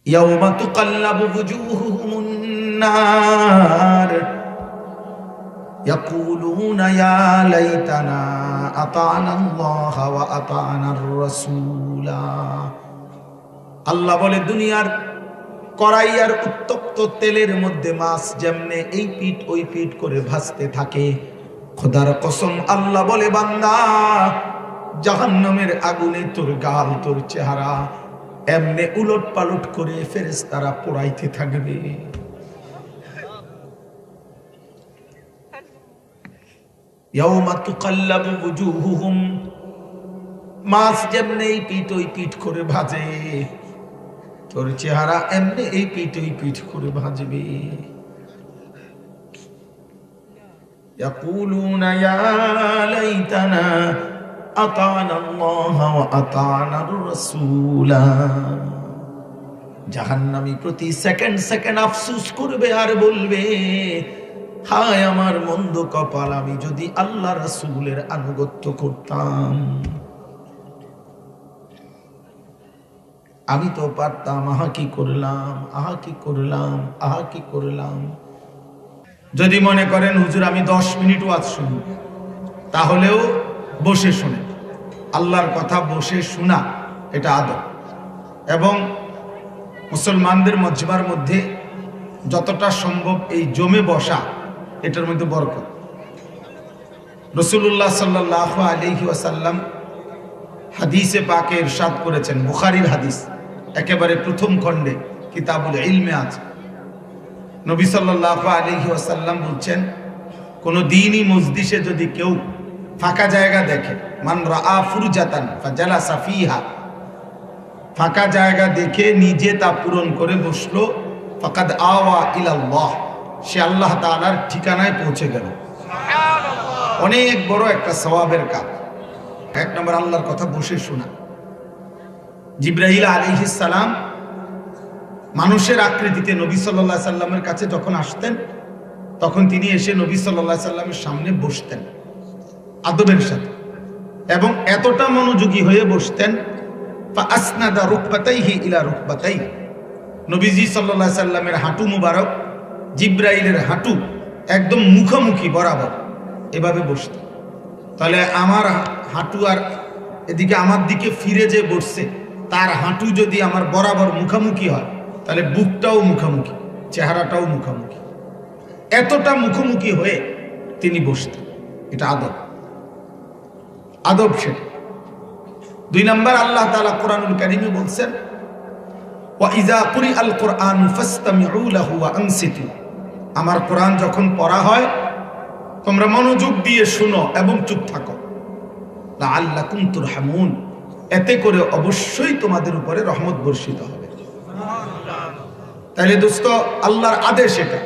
ইয়াউমা তুকাল্লাবু বুজুহুহুমুন নার ইয়াকুলুনা ইয়া লাইতানা আতা'না আল্লাহ ওয়া আতা'নার রাসূলা। আল্লাহ বলে, দুনিয়ার কড়াই আর উত্তপ্ত তেলের মধ্যে মাছ যেমনে এই পিঠ ওই পিঠ করে ভাজতে থাকে, খোদার কসম আল্লাহ বলে, বান্দা জাহান্নামের আগুনে তোর গাল তোর চেহারা এমনে উলট পালট করে ফেরেশতারা পোড়াইতে থাকবে। ইয়াউমা তুকাল্লাবু বুজুহুহুম, মাছ যেমনে এই পিঠ ওই পিঠ করে ভাজে, তোর চেহারা এমনি এই পিঠ ওই পিঠ করে ভাজবে। ইয়াকুলুনা ইয়া লাইতানা আতা'না আল্লাহ ওয়া আতা'নার রাসূলা। জাহান্নামী প্রতি সেকেন্ড সেকেন্ড আফসোস করবে আর বলবে, হায় আমার মন্দ কপাল, আমি যদি আল্লাহ রাসূলের আনুগত্য করতাম, আমি তো পারতাম, আহা কি করলাম, আহা কি করলাম, আহা কি করলাম। যদি মনে করেন হুজুর আমি 10 মিনিট ওয়াজ শুনি, তাহলেও বসে শুনে, আল্লাহর কথা বসে শোনা এটা আদব। এবং মুসলমানদের মজমার মধ্যে যতটা সম্ভব এই জমে বসা, এটার মধ্যে বরকত। রাসূলুল্লাহ সাল্লাল্লাহু আলাইহি ওয়াসাল্লাম হাদিসে পাকে ইরশাদ করেছেন, বুখারীর হাদিস, একেবারে প্রথম খণ্ডে কিতাবুল ইলমে আছে। নবী সাল্লাল্লাহু আলাইহি ওয়াসাল্লাম বলছেন, কোন দিনই মজলিসে যদি কেউ ফাঁকা জায়গা দেখে, মান রাআ ফুরজাতান ফাজালাসা ফিহা, ফাঁকা জায়গা দেখে নিজে তা পূরণ করে বসলো, ফাকাদ আওয়া ইলাল্লাহ, সে আল্লাহ তাআলার ঠিকানায় পৌঁছে গেল। অনেক বড় একটা সওয়াবের কাজ। এক নম্বর আল্লাহর কথা বসে শোনা। জিবরাইল আলাইহিস সালাম মানুষের আকৃতিতে নবী সাল্লাল্লাহু আলাইহি সাল্লামের কাছে যখন আসতেন, তখন তিনি এসে নবী সাল্লাল্লাহু আলাইহি সাল্লামের সামনে বসতেন আদবের সাথে, এবং এতটা মনোযোগী হয়ে বসতেন, ফাআসনাদা রুকবাতাইহি ইলা রুকবাতাই, নবীজি সাল্লাল্লাহু আলাইহি সাল্লামের হাঁটু মুবারক জিবরাইলের হাঁটু একদম মুখোমুখি বরাবর এভাবে বসতেন। তাহলে আমার হাঁটু আর এদিকে আমার দিকে ফিরে যে বসছে, তার হাঁটু যদি আমার বরাবর মুখোমুখি হয়, তাহলে বুকটাও মুখোমুখি, চেহারাটাও মুখোমুখি, এতটা মুখোমুখি হয়ে তিনি বসতেন। এটা আদব, আদব সেটা। 2 নম্বর, আল্লাহ তাআলা কোরআনুল কারীমে বলছেন, ওয়া ইযা কুরিআল কুরআনু ফাসতামিউ লাহু ওয়া আনসিতু, আমার কোরআন যখন পড়া হয় তোমরা মনোযোগ দিয়ে শুনো এবং চুপ থাকো, লাআল্লাকুম তুরহামুন, এতে করে অবশ্যই তোমাদের উপরে রহমত বর্ষিত হবে। তাহলে দোস্ত, আল্লাহর আদেশ এটা,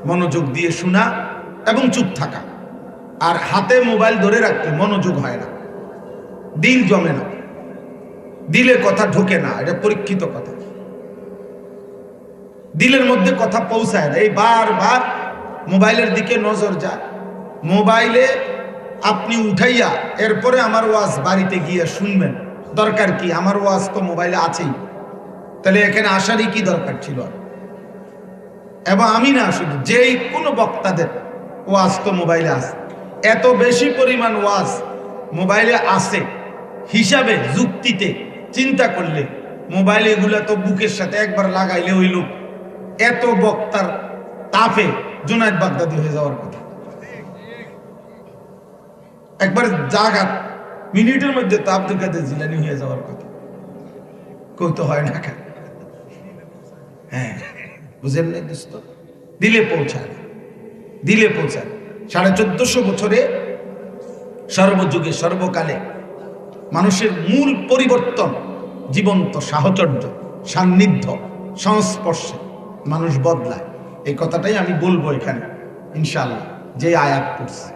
মনোযোগ দিয়ে শোনা এবং চুপ থাকা। আর হাতে মোবাইল ধরে রাখতে মনোযোগ হয় না, দিল জমে না, দিলে কথা ঢোকে না, এটা পরীক্ষিত কথা। দিলের মধ্যে কথা পৌঁছায় না, এই বারবার মোবাইলের দিকে নজর যায়। মোবাইলে আপনি উঠাইয়া এরপরে আমার ওয়াজ বাড়িতে গিয়ে শুনবেন, দরকার কি? আমার ওয়াজ তো মোবাইলে আছেই, তাহলে এখানে আসারই কি দরকার ছিল? এবং আমি না, শুধু যেই কোনো বক্তাদের ওয়াজ তো মোবাইলে আছে, এত বেশি পরিমাণ ওয়াজ মোবাইলে আছে হিসাবে যুক্তিতে চিন্তা করলে, মোবাইল এগুলো তো বুকের সাথে একবার লাগাইলে ওই লোক এত বক্তার তাপে জুনায়েদ বাগদাদি হয়ে যাওয়ার কথা। একবার জাগাত মিনিটের মধ্যে তো আব্দুল কাদের জিলানী হয়ে যাওয়ার কথা, কইতে হয় না কেন? হ্যাঁ, বুঝেন না দোস্ত? দিলে পৌঁছায়, দিলে পৌঁছায়। 1450 বছরে সর্বযুগে সর্বকালে মানুষের মূল পরিবর্তন জীবন্ত সাহচর্য, সান্নিধ্য, সংস্পর্শে মানুষ বদলায়। এই কথাটাই আমি বলবো এখানে ইনশাআল্লাহ, যে আয়াত পড়ছি।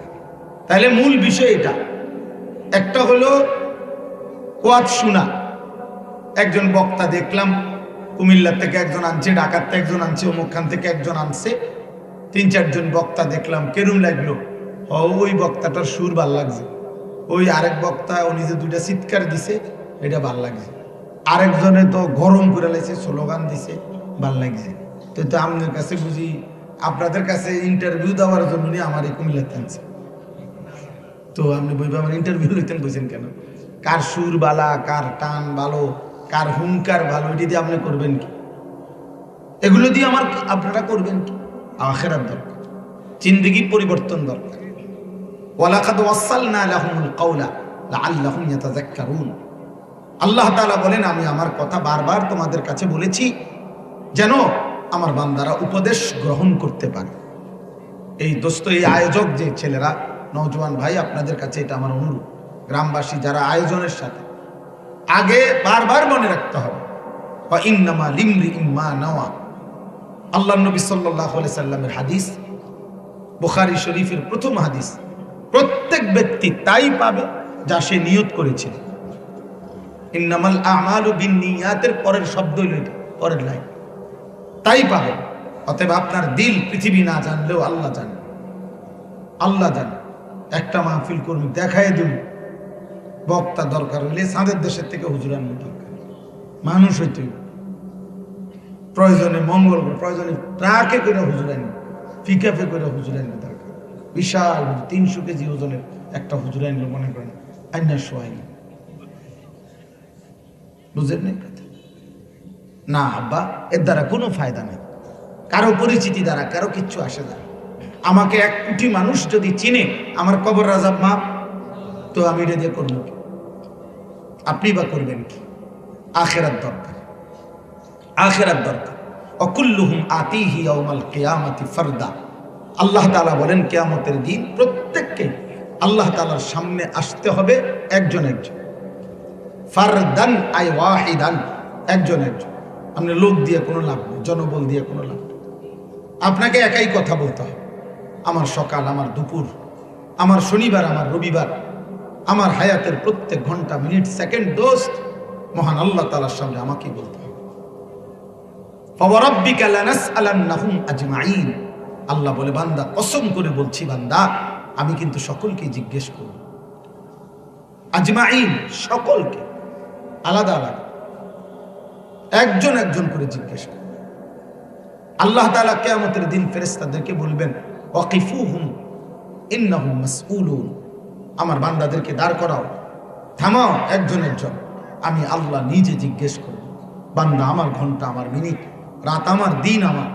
তাহলে মূল বিষয় এটা। একটা হলো ওয়াজ শোনা। একজন বক্তা দেখলাম কুমিল্লা থেকে একজন আনছে, ঢাকার থেকে একজন আনছে, অমুকখান থেকে একজন আনছে, 3-4 জন বক্তা দেখলাম। কেরম লাগলো? ওই বক্তাটার সুর ভাল লাগছে, ওই আরেক বক্তা ও নিজে 2টা চিৎকার দিছে, এটা ভাল লাগছে। আরেকজনে তো গরম করে লাইছে, স্লোগান দিছে, ভাল লাগছে। তো তো আপনার কাছে বুঝি আপনাদের কাছে ইন্টারভিউ দেওয়ার জন্য আমার এই কুমিল্লাতে আনছে। তো আপনি বইবা আমার ইন্টারভিউ লইতেন বুঝছেন কেন? কার সুর বালা, কার টান ভালো, কার হুঙ্কার ভালো, এটি দিয়ে আপনি করবেন কি? এগুলো দিয়ে আমার আপনারা করবেন কি? আখিরাত দরকার, জিন্দেগি পরিবর্তন দরকার। ওয়ালাকাদ ওয়াসালনা লাহুমুল কাওলা লাআল্লাহুম ইয়াতাযাক্কারুন। আল্লাহ তাআলা বলেন, আমি আমার কথা বারবার তোমাদের কাছে বলেছি যেন আমার বান্দারা উপদেশ গ্রহণ করতে পারে। এই দোস্ত, এই আয়োজক যে ছেলেরা, নওজোয়ান ভাই, আপনাদের কাছে এটা আমার অনুরোধ। গ্রামবাসী যারা আয়োজনের সাথে, আগে বারবার মনে রাখতে হবে ওয়া ইন্নামা লিমরিইন মা নাওয়া। আল্লাহর নবী সাল্লাল্লাহু আলাইহি সাল্লামের হাদিস, বুখারী শরীফের প্রথম হাদিস, প্রত্যেক ব্যক্তি তাই পাবে যা সে নিয়ত করেছে। ইন্নামাল আমালু বিন্নিয়াতের পরের শব্দ হইল এটা, পরের লাইন, তাই পাবে। অতএব আপনার দিল পৃথিবী না জানলেও আল্লাহ জানে, আল্লাহ জানে। একটা মাহফিল কর্মী দেখায় দিন, বক্তা দরকার হইলে চাঁদের দেশের থেকে হুজুর আনবো, দরকার মানুষ হইতে প্রয়োজনে মঙ্গল, প্রয়োজনে ট্রাকে করে হুজুর আনি, পিকআপে করে হুজুর আনবো দরকার। বিশাল 300 কেজি ওজনের একটা হুজুর আনলো, মনে করেন আইনা সোয়াই, বুঝলেন না আব্বা? এর দ্বারা কোনো ফায়দা নেই, কারো পরিচিতি দ্বারা কারো কিচ্ছু আসে না। আমাকে 1 কোটি মানুষ যদি চিনে আমার কবর রাজাব মাপ, তো আমি এটা দিয়ে করবো কি? আপনি বা করবেন কি? আখিরাত দরকার, আখিরাত দরকার। অকুল্লুহুম আতিহি ইয়াউমাল কিয়ামাতি ফারদা। আল্লাহ তাআলা বলেন, কিয়ামতের দিন প্রত্যেককে আল্লাহ তাআলার সামনে আসতে হবে একজন একজন। ফারদান আই ওয়াহিদান, একজন একজন। আপনি লোক দিয়ে কোনো লাভ নেই, জনবল দিয়ে কোনো লাভ নেই। আপনাকে একাই কথা বলতে হবে। আমার সকাল, আমার দুপুর, আমার শনিবার, আমার রবিবার, আমার হায়াতের প্রত্যেক ঘন্টা, মিনিট, সেকেন্ড, দোস্ত মহান আল্লাহ তাআলার সামনে আমাকেই বলতে হবে। ফাওয়ারাব্বিকা লানাসআলান্নাহুম আজমাইন। আল্লাহ বলে, বান্দা কসম করে বলছি, বান্দা আমি কিন্তু সকলকে জিজ্ঞেস করব। আজমাইন, সকলকে, আলাদা আলাদা, একজন একজন করে জিজ্ঞেস করব। আল্লাহ তাআলা কিয়ামতের দিন ফেরেশতাদেরকে বলবেন, ওয়াকিফুহুম ইন্নাহুম মাসউলুন। আমার বান্দাদেরকে দাঁড় করাও, থামাও একজন একজন, আমি আল্লাহ নিজে জিজ্ঞেস করব। বান্দা আমার ঘন্টা, আমার মিনিট, রাত আমার, দিন আমার,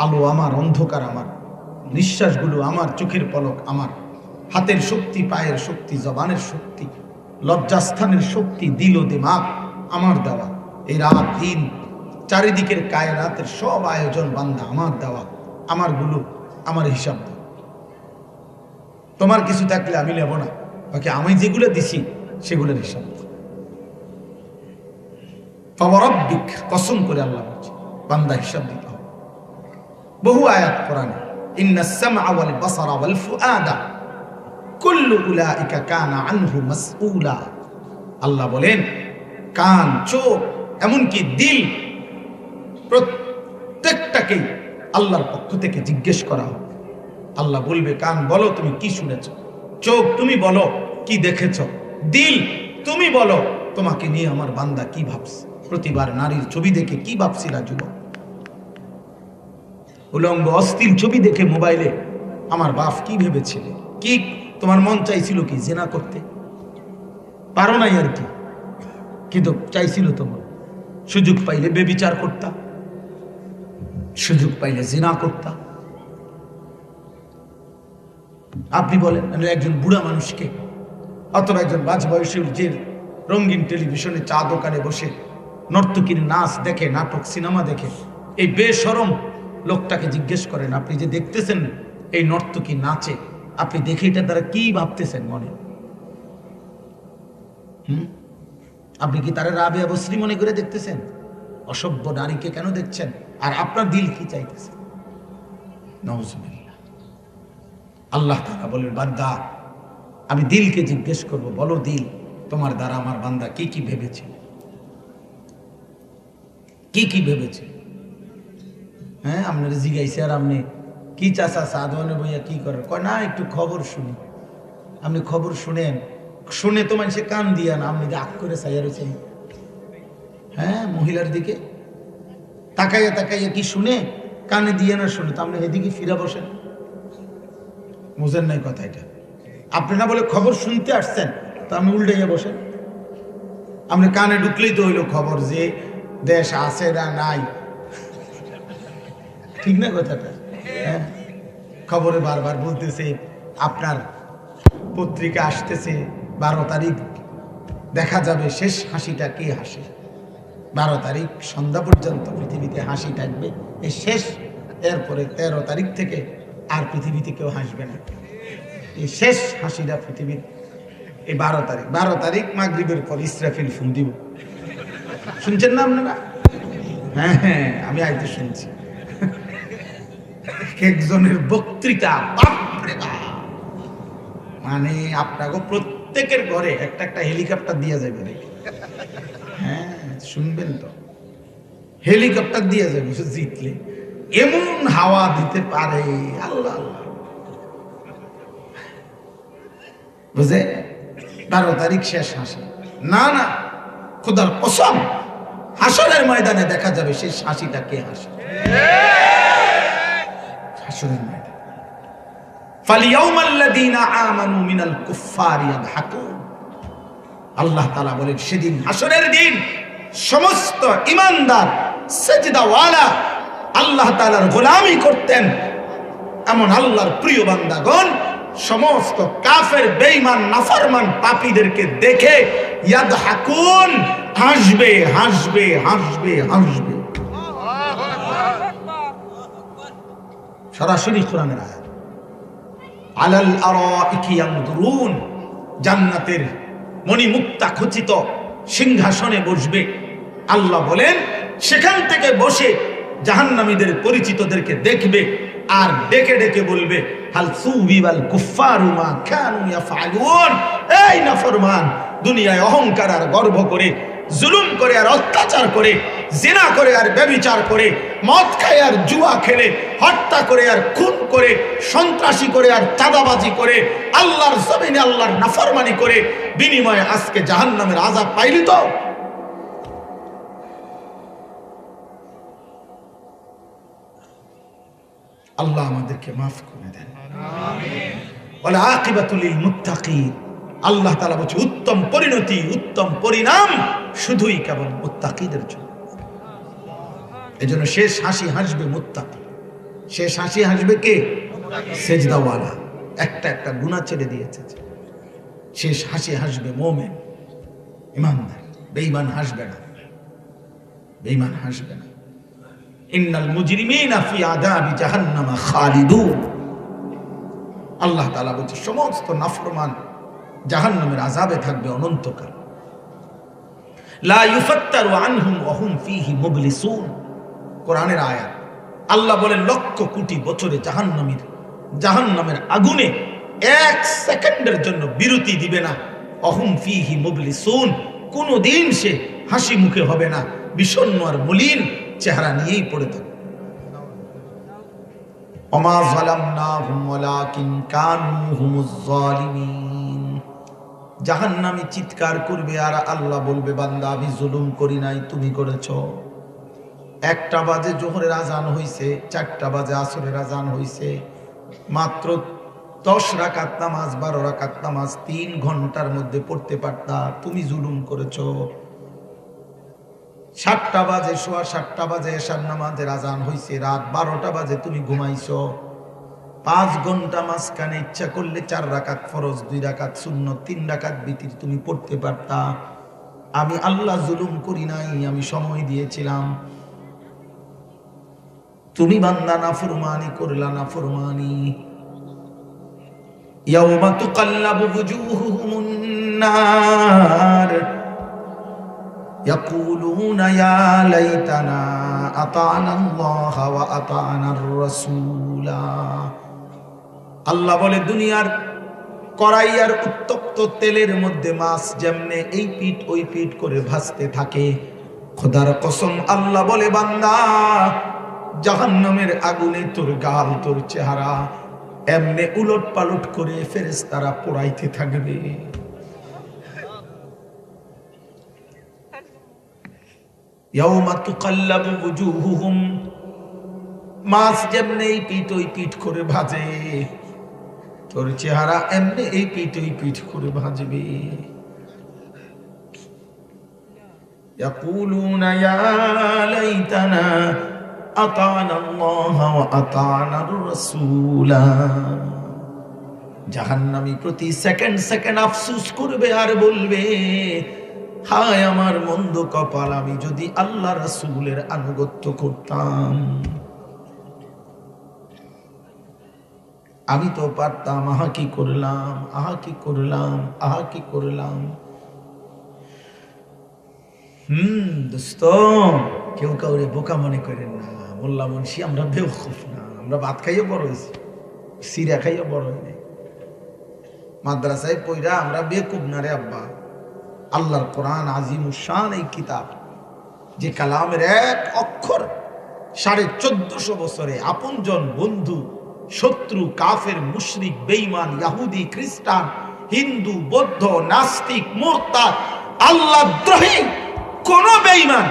আলো আমার, অন্ধকার আমার, নিঃশ্বাসগুলো আমার, চোখের পলক আমার, হাতের শক্তি, পায়ের শক্তি, জবানের শক্তি, লজ্জাস্থানের শক্তি, দিল ও দিমাগ আমার দেওয়া। এই রাত দিন চারিদিকের কায়নাতের সব আয়োজন বান্দা আমার দেওয়া, আমারগুলো আমার হিসাব দাও। তোমার কিছু থাকলে আমি নেব না, বাকি আমি যেগুলো দিছি সেগুলোর হিসাব দাও। ফাওয়ারাব্বিক, কসম করে আল্লাহ বলছে, বান্দা হিসাব দিতে হবে। বহু আয়াত কোরআনে, ইন্নাস সামআ ওয়াল বাসারা ওয়াল ফুআদা কুল্লু উলাইকা কানা আনহু মাসউলা। আল্লাহ বলেন, কান, চোখ, এমনকি দিল, প্রত্যেকটাকেই আল্লাহর পক্ষ থেকে জিজ্ঞেস করা হবে। আল্লাহ বলবে, কান বলো তুমি কি শুনেছ, চোখ তুমি বলো কি দেখেছ, দিল তুমি বলো তোমাকে নিয়ে আমার বান্দা কি ভাবছে। প্রতিবার নারীর ছবি দেখে কি ভাবছিলা যুবক? উলঙ্গ অস্থির ছবি দেখে মোবাইলে আমার বাপ কি ভেবেছিলে? কি তোমার মন চাইছিল কি জিনা করতে? পারো নাই আর কি, কিন্তু চাইছিল তোমার। সুযোগ পাইলে বেবিচার করতা, সুযোগ পাইলে জিনা করতা। আপনি বলেন, একজন বুড়া মানুষকে অথবা একজন বাজ বয়সী যে রঙিন টেলিভিশনে, চা দোকানে বসে নর্তকীর নাচ দেখে, নাটক, সিনেমা দেখে, এই বেশরম লোকটাকে জিজ্ঞেস করেন, আপনি যে দেখতেছেন এই নর্তকী নাচে, আপনি দেখে এটার দ্বারা কি ভাবতেছেন মনে? আপনি কি তারা রাবিয়া বসরি মনে করে দেখতেছেন? অসভ্য নারীকে কেন দেখছেন? আর আপনার দিল কি চাইতেছে? নাউজুবিল্লাহ। আল্লাহ তাআলা বলেন, বান্দা আমি দিলকে জিজ্ঞেস করব, বলো দিল তোমার দ্বারা আমার বান্দা কি কি ভেবেছে, কি কি ভেবেছে? হ্যাঁ, আপনার জিজ্ঞাসা আর আপনি কি চাষা সাধনে বইয়া কি করেন? কয় না, একটু খবর শুনি। আপনি খবর শুনেন, শুনে তো মানুষে কান দিয়া না, আপনি আগ করে চাইয়া রয়েছেন। হ্যাঁ, মহিলার দিকে তাকাইয়া তাকাইয়া কি শুনে, কানে দিয়ে না শুনে, তো আপনি এদিকে ফিরা বসেন। বুঝেন নাই কথা এটা? আপনি না বলে খবর শুনতে আসছেন, তো আপনি উল্টাইয়া বসেন। আপনি কানে ঢুকলেই তো হইলো খবর যে দেশ আছে না নাই, ঠিক না কথাটা? হ্যাঁ, খবরে বারবার বলতেছে আপনার পত্রিকা আসতেছে 12 তারিখ দেখা যাবে শেষ হাসিটা কে হাসে। 12 তারিখ সন্ধ্যা পর্যন্ত পৃথিবীতে হাসি থাকবে, এই শেষ। এরপরে 13 তারিখ থেকে আর পৃথিবীতে কেউ হাসবে না, এই শেষ হাসিটা পৃথিবীর এই 12 তারিখ মাগরিবের পর ইসরাফিল ফোন দিব। শুনছেন না আপনারা? হ্যাঁ হ্যাঁ, আমি আইতে শুনছি একজনের বক্তৃতা, বাপরে বাপ, মানে আপনাকে প্রত্যেকের ঘরে একটা একটা হেলিকপ্টার দিয়ে যাবে। হ্যাঁ, শুনবেন তো, হেলিকপ্টার দিয়ে যাবে জিতলে, এমন হাওয়া দিতে পারে আল্লাহ আল্লাহ। বুঝে 12 তারিখ শেষ হাসি না, না খোদার কসম, হাসরের ময়দানে দেখা যাবে শেষ হাসিটা কে হাসে। হাসরের ময়দানে ফালিয়াউমাল্লাযীনা আমানু মিনাল কুফফারি ইয়াদহাকুন, আল্লাহ তাআলা বলেন সেদিন হাসরের দিন সমস্ত ঈমানদার সিজদাওয়ালা আল্লাহ তাআলার গোলামি করতেন এমন আল্লাহর প্রিয় বান্দাগণ সমস্ত কাফের, বেঈমান, নাফরমান পাপীদেরকে দেখে ইয়াদহাকুন, হাসবে হাসবে হাসবে হাসবে। সরাসরি কোরআনের আয়াত। আলাল আরাইকি ইয়ানদুরুন, জান্নাতের মণিমুক্তা খচিত সিংহাসনে বসবে। আল্লাহ বলেন সেখান থেকে বসে জাহান্নামীদের পরিচিতদেরকে দেখবে আর ডেকে ডেকে বলবে হাল সুবিবাল কুফফারু মা কানু ইয়াফআলুন, এই নাফরমান, দুনিয়ায় অহংকার আর গর্ব করে, জুলুম করে আর অত্যাচার করে, জিনা করে আর ব্যভিচার করে, মদ খায় আর জুয়া খেলে, হত্যা করে আর খুন করে, সন্ত্রাসী করে আর চাঁদাবাজি করে, আল্লাহর জমিনে আল্লাহর নাফরমানি করে বিনিময়ে আজকে জাহান্নামের আযাব পাইলি তো? আল্লাহ আমাদেরকে মাফ করে দেন, আমিন। ওয়াল আকিবাতুল লিল মুত্তাকিন, আল্লাহ তাআলা বলেন উত্তম পরিণতি, উত্তম পরিণাম শুধুই কেবল মুত্তাকিদের জন্য। এজন্য শেষ হাসি হাসবে মুত্তাকি। শেষ হাসি হাসবে কে? সেজদাওয়ালা, একটা একটা গুনাহ ছেড়ে দিয়েছে। শেষ হাসি হাসবে মুমিন, ঈমানদার। বেঈমান হাসবে না, বেঈমান হাসবে না। ইন্নাল মুজরিমিনা ফি আযাবি জাহান্নামা খালিদুন, আল্লাহ তাআলা বলছে সমস্ত নাফরমান জাহান্নামের আযাবে থাকবে অনন্তকাল। লা ইউফাত্তারু আনহুম ওয়া হুম ফীহি মুবলিসুন, কোরআনের আয়াত। আল্লাহ বলেন লক্ষ কোটি বছরে জাহান্নামের আগুনে 1 সেকেন্ডের জন্য বিরতি দিবে না। অহুম ফীহি মুবলিসুন, কোনদিন সে হাসি মুখে হবে না, বিষণ্ণ আর মলিন চেহারা নিয়েই পড়ে থাকবে। ওমা যালামনাহুম ওয়ালাকিন কানু হুমুজ যালিমিন, জাহান্নামী চিৎকার করবে আর আল্লাহ বলবে বান্দা আমি জুলুম করি নাই, তুমি করেছো। 1টা বাজে জোহরের আজান হইছে, 4টা বাজে আসরের আজান হইছে, মাত্র 10 রাকাত নামাজ, 12 রাকাত নামাজ 3 ঘন্টার মধ্যে পড়তে পারতা, তুমি জুলুম করেছো। 7টা বাজে, সোয়া 7টা বাজে এশার নামাজের আজান হইছে, রাত 12টা বাজে তুমি ঘুমাইছো। 5 ঘন্টা মাঝখানে ইচ্ছা করলে 4 রাকাত ফরজ, 2 রাকাত সুন্নত, 3 রাকাত বিতির তুমি পড়তে পারতা। আমি আল্লাহ জুলুম করি নাই, আমি সময় দিয়েছিলাম। তুমি বান্দা নাফরমানি করলা, নাফরমানি। ইয়াউমা তুকাল্লাবু বুজুহুহুমুন নার ইয়াকুলুনা ইয়া লাইতানা আতা'না আল্লাহ ওয়া আতা'নার রাসূলা। আল্লাহ বলে দুনিয়ার কড়াই আর উত্তপ্ত তেলের মধ্যে মাছ যেমনে এই পিঠ ওই পিঠ করে ভাসতে থাকে, খোদার কসম আল্লাহ বলে বান্দা জাহান্নামের আগুনে তোর গাল, তোর চেহারা এমনে উলট পালট করে ফেরেশতারা পোড়াইতে থাকবে। ইয়াউমা তুকাল্লাবু ওয়ুজুহুহুম, মাছ যেমনি এই পিঠ ওই পিঠ করে ভাজে, তোর চেহারা এমনি এই পিঠ ওই পিঠ করে ভাজবে। ইয়াকুলুনা ইয়া লাইতানা আতানা আল্লাহ ওয়া আতানার রাসূলা। জাহান্নামী প্রতি সেকেন্ড সেকেন্ড আফসোস করবে আর বলবে, হায় আমার মন্দ কপাল, আমি যদি আল্লাহ রাসূলের আনুগত্য করতাম, আমি তো পারতাম, আহা কি করলাম, আহা কি করলাম, আহা কি করলাম। দোস্ত, কেউ কাউরে বোকা মনে করেন না। মোল্লা মুন্সি আমরা বেওকুফ না, আমরা ভাত খাইও বড় হয়েছি, সিরা খাইও বড় হয়নি, মাদ্রাসায় পইরা আমরা বেকুব না রে আব্বা। আল্লাহর কোরআন আজিমুশান এই কিতাব, যে কালামের এক অক্ষর 1450 বছরে আপনজন, বন্ধু, শত্রু, কাফের, মুশরিক, বেঈমান, ইহুদি, খ্রিস্টান, হিন্দু, বৌদ্ধ, নাস্তিক, মুরতাদ, আল্লাহদ্রোহী কোন বেঈমান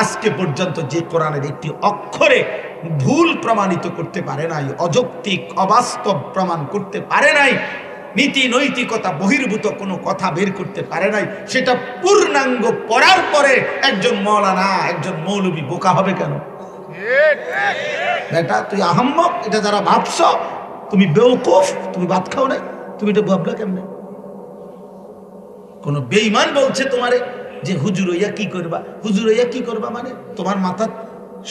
আজকে পর্যন্ত যে কোরআনের একটি অক্ষরে ভুল প্রমাণিত করতে পারে নাই, অযৌক্তিক অবাস্তব প্রমাণ করতে পারে নাই, নীতি নৈতিকতা বহির্ভূত কোনো কথা বের করতে পারে নাই, সেটা পূর্ণাঙ্গ পড়ার পরে একজন মাওলানা, একজন মৌলবী বোকা হবে কেন? বেটা তুই আহাম্মক, এটা যারা ভাবছ তুমি বেওকুফ, তুমি ভাত খাও নাই, তুমি এটা ভাবলা কেমনে? কোন বেঈমান বলছে তোমারে যে হুজুর হইয়া কি করবা, হুজুর হইয়া কি করবা, মানে তোমার মাথা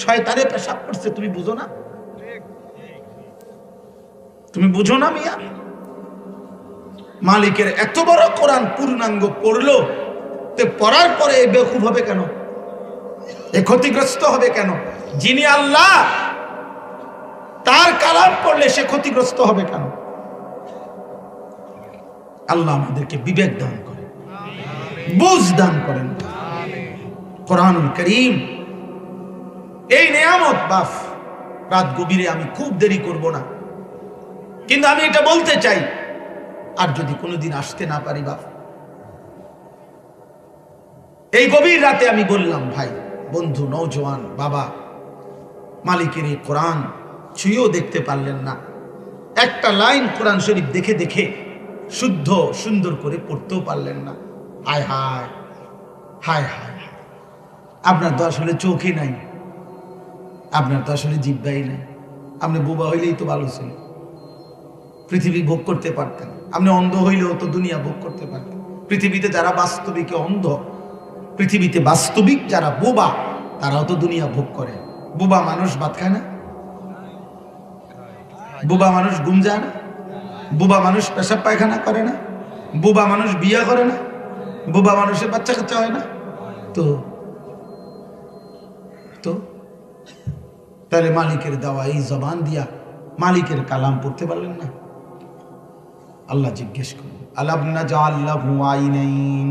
শয়তানে পেশাব করছে, তুমি বুঝো না? তুমি বুঝো না মিয়া? মালিকের এত বড় কোরআন পূর্ণাঙ্গ পড়লো, তে পড়ার পরে এই বেওকুফ হবে কেন? এ ক্ষতিগ্রস্ত হবে কেন? যিনি আল্লাহ, তার কালাম পড়লে সে ক্ষতিগ্রস্ত হবে কেন? আল্লাহ আমাদেরকে বিবেক দান করেন, বুঝ দান করেন। কোরআনুল কারীম এই নিয়ামত বাপ, রাত গভীরে আমি খুব দেরি করব না, কিন্তু আমি এটা বলতে চাই, আর যদি কোনোদিন আসতে না পারি বাপ, এই গভীর রাতে আমি বললাম, ভাই, বন্ধু, নওজোয়ান, বাবা, মালিকের এই কোরআন ছুঁয়েও দেখতে পারলেন না, একটা লাইন কোরআন শরীফ দেখে দেখে শুদ্ধ সুন্দর করে পড়তেও পারলেন না। হায় হায় হায় হায়, আপনার তো আসলে চোখই নাই, আপনার তো আসলে জিহ্বাই নাই। আপনি বোবা হইলেই তো ভালো ছিল, পৃথিবী ভোগ করতে পারতেন। আপনি অন্ধ হইলেও তো দুনিয়া ভোগ করতে পারতেন। পৃথিবীতে যারা বাস্তবিক অন্ধ, পৃথিবীতে বাস্তবিক যারা বোবা, তারাও তো দুনিয়া ভোগ করে। বোবা মানুষ ভাত খায় না, বোবা মানুষ ঘুম যায় না, বোবা মানুষ পেশাব পায়খানা করে না, বোবা মানুষ বিয়ে করে না, বোবা মানুষের বাচ্চা কাচ্চা হয় না। তো তো তাহলে মালিকের দেওয়া এই জবান দিয়া মালিকের কালাম পড়তে পারলেন না? আল্লাহ জিজ্ঞেস করলেন, আলাম নাজআল লাহু আইনাইন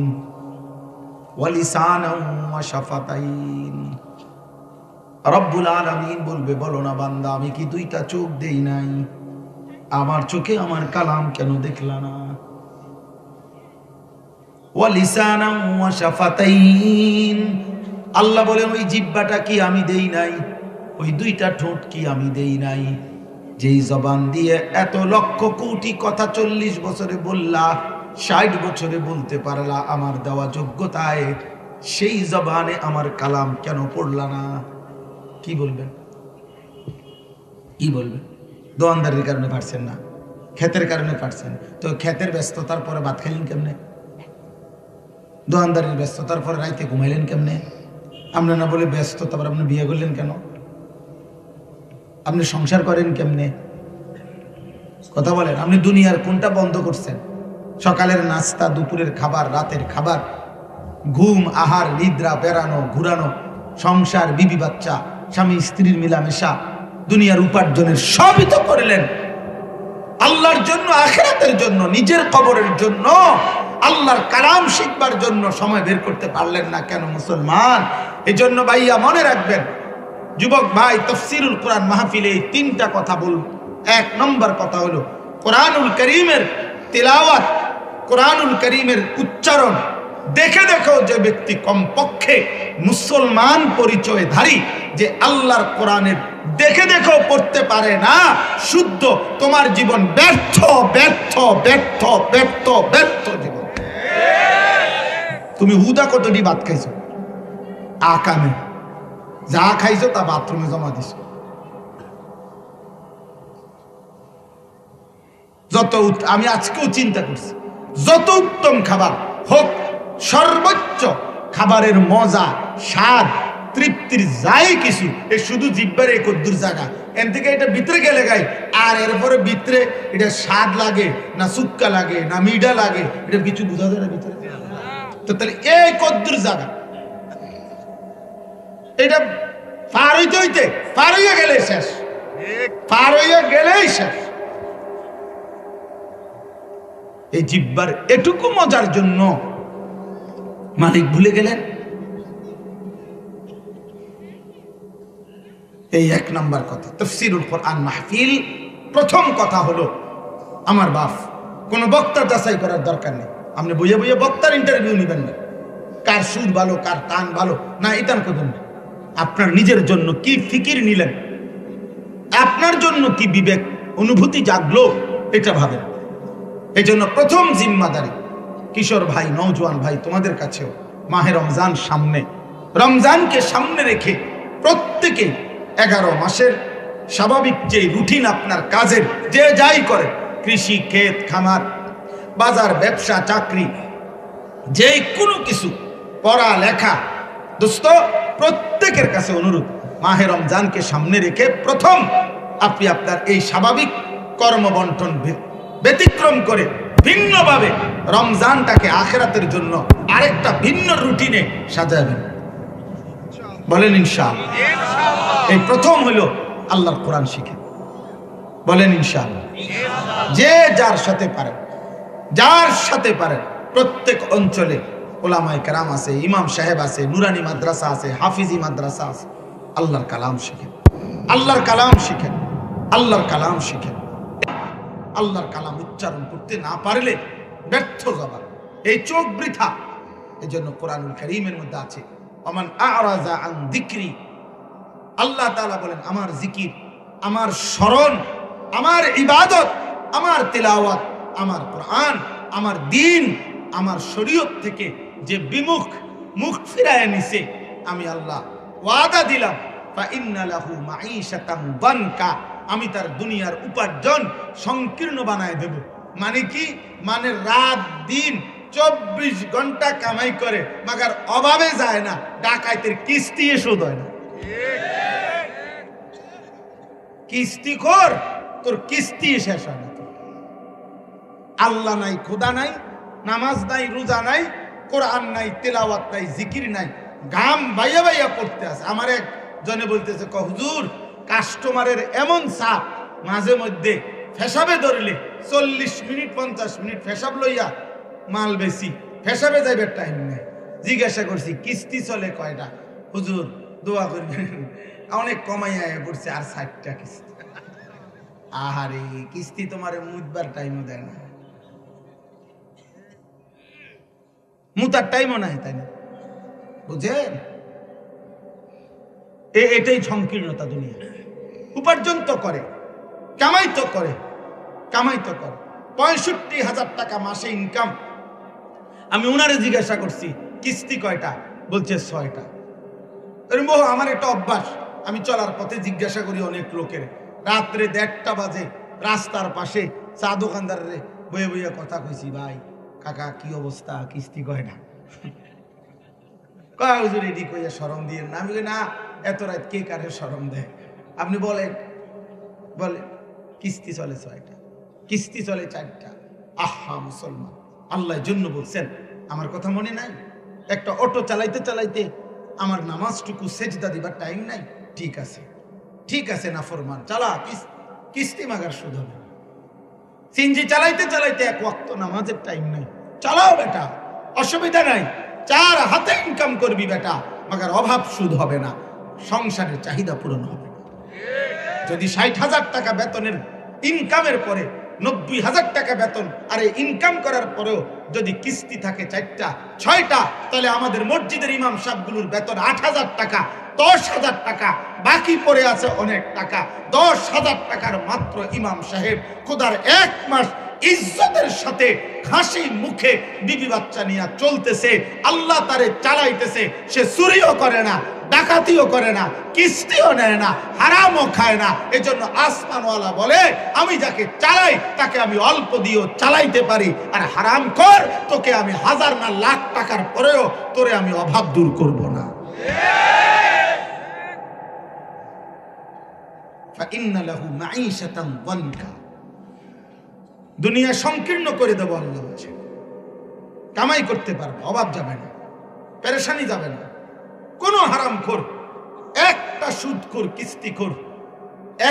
ওয়া লিসানান ওয়া শাফাতাইন। রব্বুল আলামিন বলবে, বলো না বান্দা, আমি কি দুইটা চোখ দেই নাই? আমার চোখে আমার কালাম কেন দেখলা না? ওয়া লিসানান ওয়া শাফাতাইন, আল্লাহ বলেন ওই জিহ্বাটা কি আমি দেই নাই? ওই দুইটা ঠোঁট কি আমি দেই নাই? যেই জবান দিয়ে এত লক্ষ কোটি কথা 40 বছরে বললা, 60 বছরে বলতে পারলা আমার দেওয়া যোগ্যতায়, সেই জবানে আমার কালাম কেন পড়লা না? কি বলবেন? কি বলবেন? দোয়ানদারির কারণে পারছেন না, ক্ষেতের কারণে পারছেন। তো ক্ষেতের ব্যস্ততার পরে ভাত খাইলেন কেমনে? দোয়ানদারির ব্যস্ততার পরে রাইতে ঘুমাইলেন কেমনে? আপনার না বলে ব্যস্ত, তারপর আপনি বিয়ে করলেন কেন? আপনি সংসার করেন কেমনে? কথা বলেন। আপনি দুনিয়ার কোনটা বন্ধ করছেন? সকালের নাস্তা, দুপুরের খাবার, রাতের খাবার, ঘুম, আহার, নিদ্রা, বেড়ানো, ঘুরানো, সংসার, বিবি বাচ্চা, স্বামী স্ত্রীর মিলামেশা, দুনিয়ার উপার্জনের সবই তো করলেন আল্লাহর জন্য, আখিরাতের জন্য, নিজের কবরের জন্য, আল্লাহর কালাম শিখবার জন্য সময় বের করতে পারলেন না কেন মুসলমান? এজন্য ভাইয়া মনে রাখবেন, যুবক ভাই, তাফসীরুল কোরআন মাহফিলে এই 3টা কথা বলব। 1 নম্বর কথা হলো কোরআনুল কারীমের তিলাওয়াত, কোরআনুল কারীমের উচ্চারণ, দেখে দেখো যে ব্যক্তি কমপক্ষে মুসলমান পরিচয়ধারী, যে আল্লাহর কোরআনের দেখে দেখো পড়তে পারে না, শুদ্ধ, তোমার জীবন ব্যর্থ ব্যর্থ ব্যর্থ ব্যর্থ ব্যর্থ জীবন। তুমি হুদা কতটি ভাত খাইছো, আকামে যা খাইছো তা বাথরুমে জমা দিছো। আমি আজকেও চিন্তা করছি, যত উত্তম খাবার হোক, সর্বোচ্চ খাবারের মজা, স্বাদ, তৃপ্তির যাই কিছু, এ শুধু জিব্বার এক কদ্দুর জায়গা, এন থেকে এটা ভিতরে গেলে গাই, আর এরপরে ভিতরে এটা স্বাদ লাগে না সুক্কা লাগে না মিঠা লাগে, এটা কিছু বোঝা যায় না ভিতরে। তো তাহলে এই কদ্দুর জায়গা, এটা পার হইতে হইতে পার হইয়া গেলে শেষ, পার হইয়া গেলেই শেষ। এই জিব্বার এটুকু মজার জন্য মালিক ভুলে গেলেন। এই এক নাম্বার কথা। তাফসীরুল কোরআন মাহফিল, প্রথম কথা হলো আমার বাপ, কোন বক্তা যাচাই করার দরকার নেই। আপনি বইয়ে বইয়ে বক্তার ইন্টারভিউ নিবেন না, কার সুর ভালো কার টান ভালো না, এটা করবেন না। আপনার নিজের জন্য কি ফিকির নিলেন, আপনার জন্য কি বিবেক অনুভূতি জাগলো, এটা ভাবেন। এই জন্য প্রথম জিম্মাদারি, কিশোর ভাই, নওজোয়ান ভাই, তোমাদের কাছেও মাহে রমজান সামনে, রমজানকে সামনে রেখে প্রত্যেকে 11 মাসের স্বাভাবিক যে রুটিন আপনার কাজের, যে যাই করে, কৃষি, ক্ষেত খামার, বাজার, ব্যবসা, চাকরি, যে কোনো কিছু, পড়া লেখা, দোস্ত, প্রত্যেকের কাছে অনুরোধ, মাহে রমজানকে সামনে রেখে প্রথম আপনি আপনার এই স্বাভাবিক কর্মবন্টন ব্যতিক্রম করে ভিন্নভাবে রমজানটাকে আখিরাতের জন্য আরেকটা ভিন্ন রুটিনে সাজাবেন। বলেন ইনশাআল্লাহ। এই প্রথম হলো আল্লাহর কোরআন শিখে, বলেন ইনশাআল্লাহ। যে যার সাথে পারেন, যার সাথে পারেন, প্রত্যেক অঞ্চলে ওলামায়ে কেরাম আছে, ইমাম সাহেব আছে, নুরানি মাদ্রাসা আছে, হাফিজি মাদ্রাসা আছে, আল্লাহর কালাম শিখেন, আল্লাহর কালাম শিখেন, আল্লাহর কালাম শিখেন। আল্লাহর কালাম উচ্চারণ করতে না পারলে ব্যর্থ জবান, এই চোখ বৃথা। এই জন্য কোরআনুল কারীমের মধ্যে আছে, ওমান আ'রাযা আন যিকরি, আল্লাহ তাআলা বলেন আমার জিকির, আমার স্মরণ, আমার ইবাদত, আমার তিলাওয়াত, আমার কোরআন, আমার দ্বীন, আমার শরীয়ত থেকে যে বিমুখ, মুখ ফিরায় নিছে, আমি আল্লাহ ওয়াদা দিলাম, ফা ইন্না লাহু মাঈশাতান দানকা, আমি তার দুনিয়ার উপার্জন সংকীর্ণ বানায় দেব। মানে কি? মানে রাত দিন 24 ঘন্টা কামাই করে, মাগার অভাবে যায় না, ডাকাইতের কিস্তি শোধ হয় না। কিস্তি কর, তোর কিস্তি শেষ হয় না। আল্লাহ নাই, খোদা নাই, নামাজ নাই, রোজা নাই, কোরআন নাই, তেলাওয়াত নাই, জিকির নাই, গাম বাইয়া বাইয়া পড়তে আছে। আমার এক জনে বলতেছে, হুজুর, কাস্টমারের এমন চাপ, মাঝে মধ্যে ফেসাবে ধরলে 40 মিনিট 50 মিনিট ফেসাব লইয়া মাল বেশি, ফেসাবে যাইবার টাইম নেই। জিজ্ঞাসা করছি কিস্তি চলে কয়টা? হুজুর দোয়া করবেন, অনেক কমাইয়া পড়ছে, আর 60টা কিস্তি। আহারে, কিস্তি তোমার মুদবার টাইমও দেয় না, মুতার টাইমও নাই, তাই না? বুঝেন? এটাই সংকীর্ণতা দুনিয়া। উপার্জন তো করে, কামাই তো করে, কামাই তো করে। 65,000 টাকা মাসে ইনকাম। আমি উনারে জিজ্ঞাসা করছি কিস্তি কয়টা? বলছে 6টা। আমার একটা অভ্যাস, আমি চলার পথে জিজ্ঞাসা করি অনেক লোকের, রাত্রে 1:30 বাজে রাস্তার পাশে চা দোকানদারে বইয়ে বইয়ে কথা কইছি, ভাই কাকা কি অবস্থা, কিস্তি কয়টা? কয় হুজুর এডি কইয়া শরম দিয়ে না। আমি না, এত রাত কে কারে শরম দেয়? আপনি বলেন, বলে কিস্তি চলে 6টা, কিস্তি চলে 4টা। আহা মুসলমান, আল্লাহর জন্য বলছেন, আমার কথা মনে নাই? একটা অটো চালাইতে চালাইতে আমার নামাজটুকু সেজদা দিবার টাইম নাই। ঠিক আছে, ঠিক আছে, না ফরমান চালা, কিস্তি মাগার সুদ হবে। সিনজি চালাইতে চালাইতে 1 ওয়াক্ত নামাজের টাইম নাই, চালাও বেটা, অসুবিধা নাই, 4 হাতে ইনকাম করবি বেটা, মাগার অভাব সুদ হবে না, সংসারের চাহিদা পূরণ হবে না। যদি 60,000 টাকা বেতনের ইনকামের পরে 90,000 টাকা বেতন, আর এই ইনকাম করার পরেও যদি কিস্তি থাকে 4টা 6টা, তাহলে আমাদের মসজিদের ইমাম সাহেবগুলোর বেতন 8,000 টাকা, 10,000 টাকা, বাকি পড়ে আছে অনেক টাকা। 10,000 টাকার মাত্র ইমাম সাহেব খোদার 1 মাস ইজ্জতের সাথে হাসি মুখে বিবি বাচ্চা নিয়ে চলতেছে, আল্লাহ তারে চালাইতেছে। সে চুরিও করে না, ডাকাতিও করে না, কিস্তিও নেয় না, হারামও খায় না। এজন্য আসমানওয়ালা বলে, আমি যাকে চালাই তাকে আমি অল্প দিয়েও চালাইতে পারি, আর হারাম কর তোকে আমি 1000 না লাখ টাকার পরেও তোরে আমি অভাব দূর করব না। ফাইন্না লাহু মাঈশাতান দানকা, দুনিয়া সংকীর্ণ করে দেব আল্লাহ বলছে। কামাই করতে পারবে, অভাব যাবে না, পেরেশানি যাবে না। কোন হারামখোর, একটা সুদখোর, কিস্তিখোর,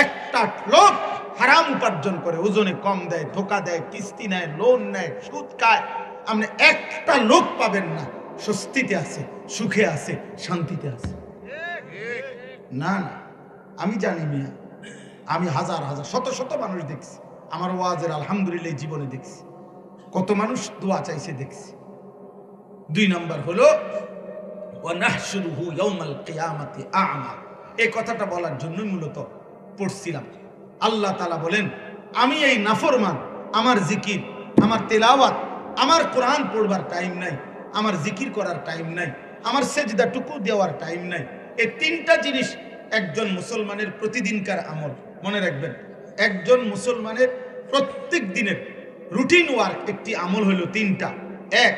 একটা লোক হারাম উপার্জন করে, ওজনে কম দেয়, ধোকা দেয়, কিস্তি নেয়, লোন নেয়, সুদ খায়, আপনি একটা লোক পাবেন না স্বস্তিতে আছে, সুখে আছে, শান্তিতে আছে। না না, আমি জানি মিয়া, আমি হাজার হাজার শত শত মানুষ দেখছি, আমার ওয়াজের আলহামদুলিল্লাহ জীবনে দেখছি, কত মানুষ দোয়া চাইছে দেখছি। 2 নম্বর হলো ওয়ানাহশুরুহু ইয়াউমাল কিয়ামাতি আ'মা। এই কথাটা বলার জন্য মূলত পড়ছিলাম। আল্লাহ তাআলা বলেন, আমি এই নাফরমান, আমার জিকির, আমার তেলাওয়াত, আমার কোরআন পড়বার টাইম নাই, আমার জিকির করার টাইম নাই, আমার সেজদা টুকু দেওয়ার টাইম নাই। এই 3টা জিনিস একজন মুসলমানের প্রতিদিনকার আমল। মনে রাখবেন, একজন মুসলমানের প্রত্যেক দিনের রুটিন ওয়ার্ক একটি আমল হলো 3টা। 1,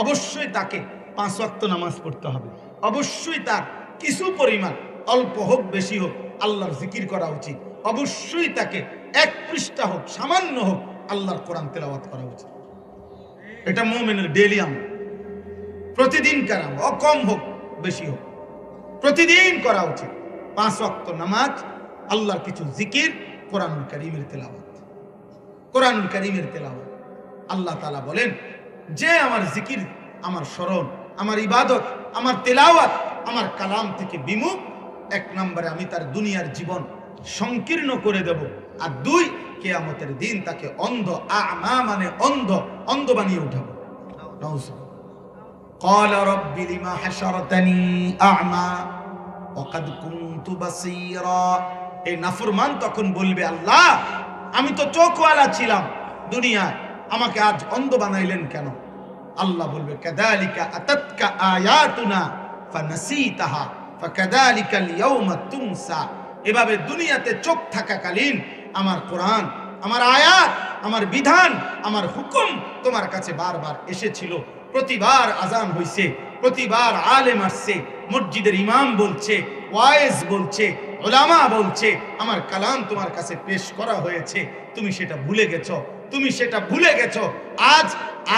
অবশ্যই তাকে 5 ওয়াক্ত নামাজ পড়তে হবে। অবশ্যই তার কিছু পরিমাণ, অল্প হোক বেশি হোক, আল্লাহর জিকির করা উচিত। অবশ্যই তাকে 1 পৃষ্ঠা হোক, সামান্য হোক, আল্লাহর কোরআন তেলাওয়াত করা উচিত। এটা মুমিনের ডেইলি আমল, প্রতিদিনকার আমল, কম হোক বেশি হোক, প্রতিদিন করা উচিত। 5 ওয়াক্ত নামাজ, আল্লাহর কিছু জিকির, কোরআনুল কারীমের তেলাওয়াত। কোরআনুল কারীমের তেলাওয়াত। আল্লাহ তাআলা বলেন, যে আমার জিকির, আমার স্মরণ, আমার ইবাদত, আমার তেলাওয়াত, আমার কালাম থেকে বিমুখ, 1 নম্বরে আমি তার দুনিয়ার জীবন সংকীর্ণ করে দেব, আর 2, কিয়ামতের দিন তাকে অন্ধ, আ'মা মানে অন্ধ, অন্ধ বানিয়ে উঠাবো। ক্বালা রাব্বি লিমা হাশারতানি আ'মা ওয়া ক্বাদ কুনতু বাসীরা। এই নাফরমান তখন বলবে, আল্লাহ আমি তো চোখওয়ালা ছিলাম দুনিয়ায়, আমাকে আজ অন্ধ বানাইলেন কেন? আল্লাহ বলবে, কাযালিকা আতাতকা আয়াতুনা ফানাসিতাহা ফাকাযালিকাল ইয়াউমা তুনসা। এভাবে দুনিয়াতে চোখ থাকাকালীন আমার কোরআন, আমার আয়াত, আমার বিধান, আমার হুকুম তোমার কাছে বারবার এসেছিল। প্রতিবার আজান হইছে, প্রতিবার আলেম আসছে, মসজিদের ইমাম বলছে, ওয়াইজ বলছে, উলামা বলছে, আমার কালাম তোমার কাছে পেশ করা হয়েছে, তুমি সেটা ভুলে গেছো, তুমি সেটা ভুলে গেছো। আজ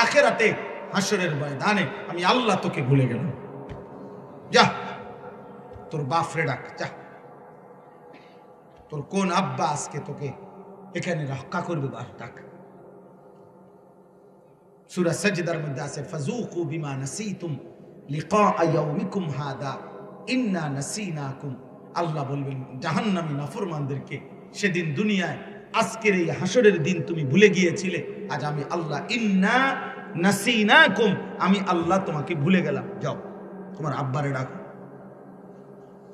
আখিরাতে হাসরের ময়দানে আমি আল্লাহ তোকে ভুলে গেলাম। যা তোর বাপরে ডাক, যা তোর কোন আব্বা আজকে তোকে এখানে রক্ষা করবে, ডাক। সূরা সাজদার মধ্যে আছে, ফাযুকু বিমা নাসিতুম লিকা ইয়াউমিকুম হাদা ইন্না নাসিনাকুম। আল্লাহ বলবেন জাহান্নামী নাফরমানদেরকে, সেদিন দুনিয়ায় আজকের এই হাসরের দিন তুমি ভুলে গিয়েছিলে, আজ আমি আল্লাহ ইন্না নাসিনাকুম, আমি আল্লাহ তোমাকে ভুলে গেলাম। যাও তোমার আব্বারে ডাকো।